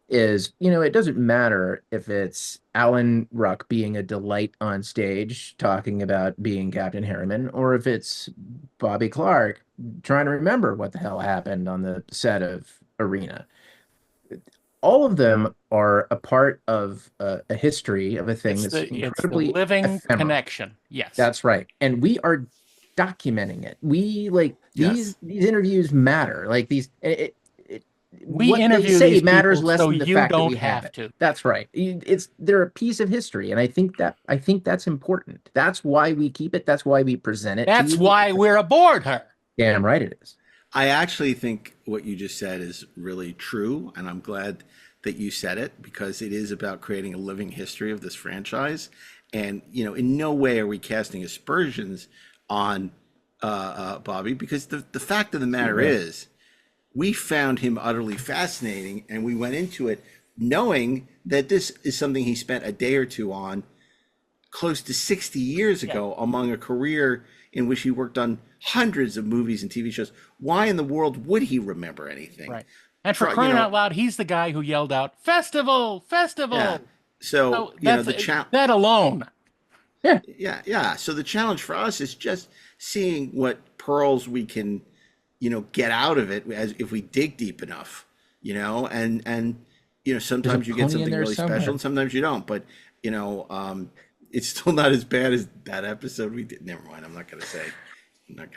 is, it doesn't matter if it's Alan Ruck being a delight on stage talking about being Captain Harriman, or if it's Bobby Clark trying to remember what the hell happened on the set of Arena. All of them are a part of a history of a thing that's incredibly it's the living ephemeral. Connection. Yes, that's right, and we are documenting it. We these interviews matter. Like these, we what interview they say these matters people less so than the you fact that don't we have have it. to. That's right. They're a piece of history, and I think that's important. That's why we keep it. That's why we present it. That's why we're aboard her. Damn right it is. I actually think what you just said is really true, and I'm glad that you said it, because it is about creating a living history of this franchise. And, in no way are we casting aspersions on Bobby, because the fact of the matter is, we found him utterly fascinating, and we went into it knowing that this is something he spent a day or two on close to 60 years ago, among a career in which he worked on hundreds of movies and TV shows. Why in the world would he remember anything? Right. And for crying out loud, he's the guy who yelled out, "Festival, festival!" Yeah. So that alone. Yeah. So the challenge for us is just seeing what pearls we can, get out of it as if we dig deep enough, and sometimes you get something really special and sometimes you don't. But it's still not as bad as that episode we did. Never mind. I'm not gonna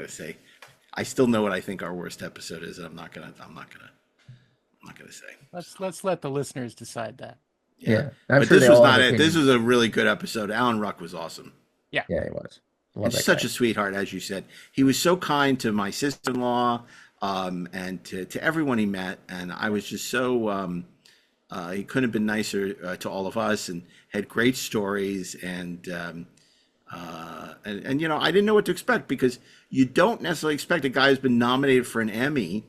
say. I still know what I think our worst episode is, and I'm not gonna say. Let's let the listeners decide that. Yeah. But this was not it. This was a really good episode. Alan Ruck was awesome. Yeah, he was. He's such a sweetheart, as you said. He was so kind to my sister-in-law, and to everyone he met, and I was just so. He couldn't have been nicer to all of us, and had great stories, and I didn't know what to expect, because you don't necessarily expect a guy who's been nominated for an Emmy,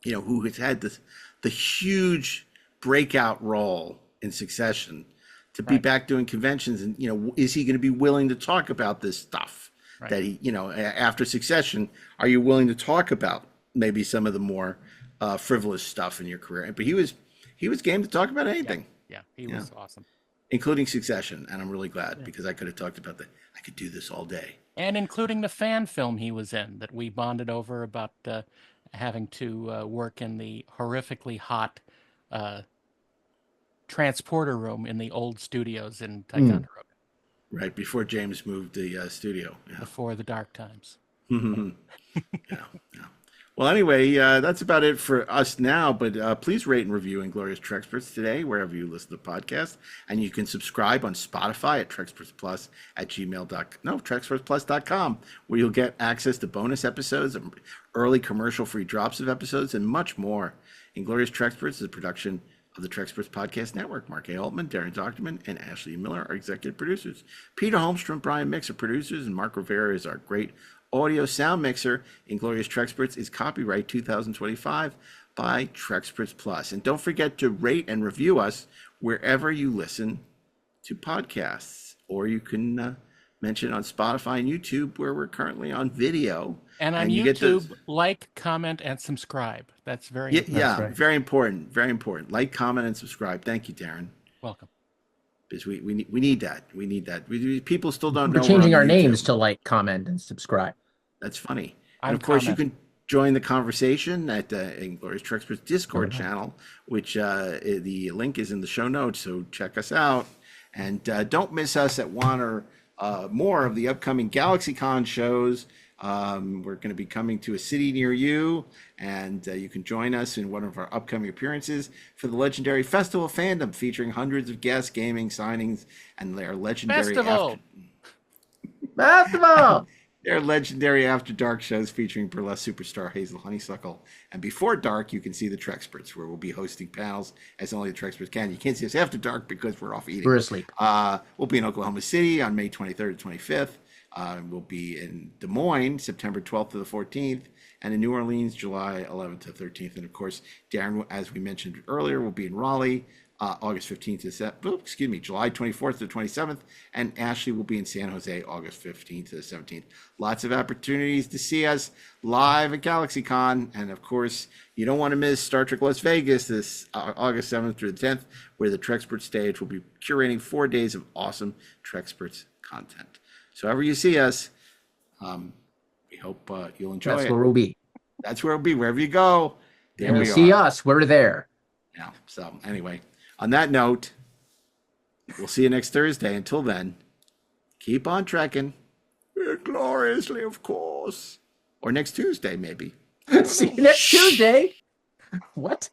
who has had the huge breakout role in Succession, to be back doing conventions, and is he going to be willing to talk about this stuff that he, after Succession, are you willing to talk about maybe some of the more frivolous stuff in your career? But he was game to talk about anything. Yeah, he was awesome, including Succession, and I'm really glad, because I could have talked about I could do this all day, and including the fan film he was in that we bonded over about having to work in the horrifically hot transporter room in the old studios in Ticonderoga. Right before James moved the studio. Yeah. Before the dark times. Yeah. Well, anyway, that's about it for us now. But please rate and review Inglorious Treksperts today, wherever you listen to podcasts. And you can subscribe on Spotify at TrekspertsPlus at TrekspertsPlus.com, where you'll get access to bonus episodes, early commercial-free drops of episodes, and much more. Inglorious Treksperts is a production of the Treksperts Podcast Network. Mark A. Altman, DAREN DOCHTERMAN, and Ashley Miller are executive producers. Peter Holmstrom, Brian Mix are producers, and Mark Rivera is our great audio sound mixer. Inglorious Treksperts is copyright 2025 by Treksperts Plus. And don't forget to rate and review us wherever you listen to podcasts, or you can mention on Spotify and YouTube, where we're currently on video. And on YouTube, like, comment, and subscribe. That's very important. Yeah, right. Very important. Very important. Like, comment, and subscribe. Thank you, DAREN. Welcome. Because we need that. We need that. People still don't know. We're changing our names to like, comment, and subscribe. That's funny. And of course, you can join the conversation at Inglorious Treksperts Discord channel, which the link is in the show notes. So check us out. And don't miss us at one or more of the upcoming GALAXYCON shows. We're going to be coming to a city near you, and you can join us in one of our upcoming appearances for the legendary Festival of Fandom, featuring hundreds of guest gaming signings and their legendary Festival. Their legendary After Dark shows featuring burlesque superstar Hazel Honeysuckle. And before dark, you can see the Treksperts, where we'll be hosting panels as only the Treksperts can. You can't see us after dark because we're off eating. We're asleep. We'll be in Oklahoma City on May 23rd to 25th. We'll be in Des Moines, September 12th to the 14th, and in New Orleans, July 11th to 13th. And of course, DAREN, as we mentioned earlier, will be in Raleigh, August 15th to July 24th to 27th, and Ashley will be in San Jose, August 15th to the 17th. Lots of opportunities to see us live at GALAXYCON, and of course, you don't want to miss Star Trek Las Vegas this August 7th through the 10th, where the Trekspert stage will be curating 4 days of awesome Treksperts content. So however you see us, we hope you'll enjoy it. That's where we'll be. That's where we'll be. Wherever you go, there and we you see are. us, we're there. Yeah. So anyway, on that note, we'll see you next Thursday. Until then, keep on trekking. Gloriously, of course. Or next Tuesday, maybe. See you next Tuesday. What?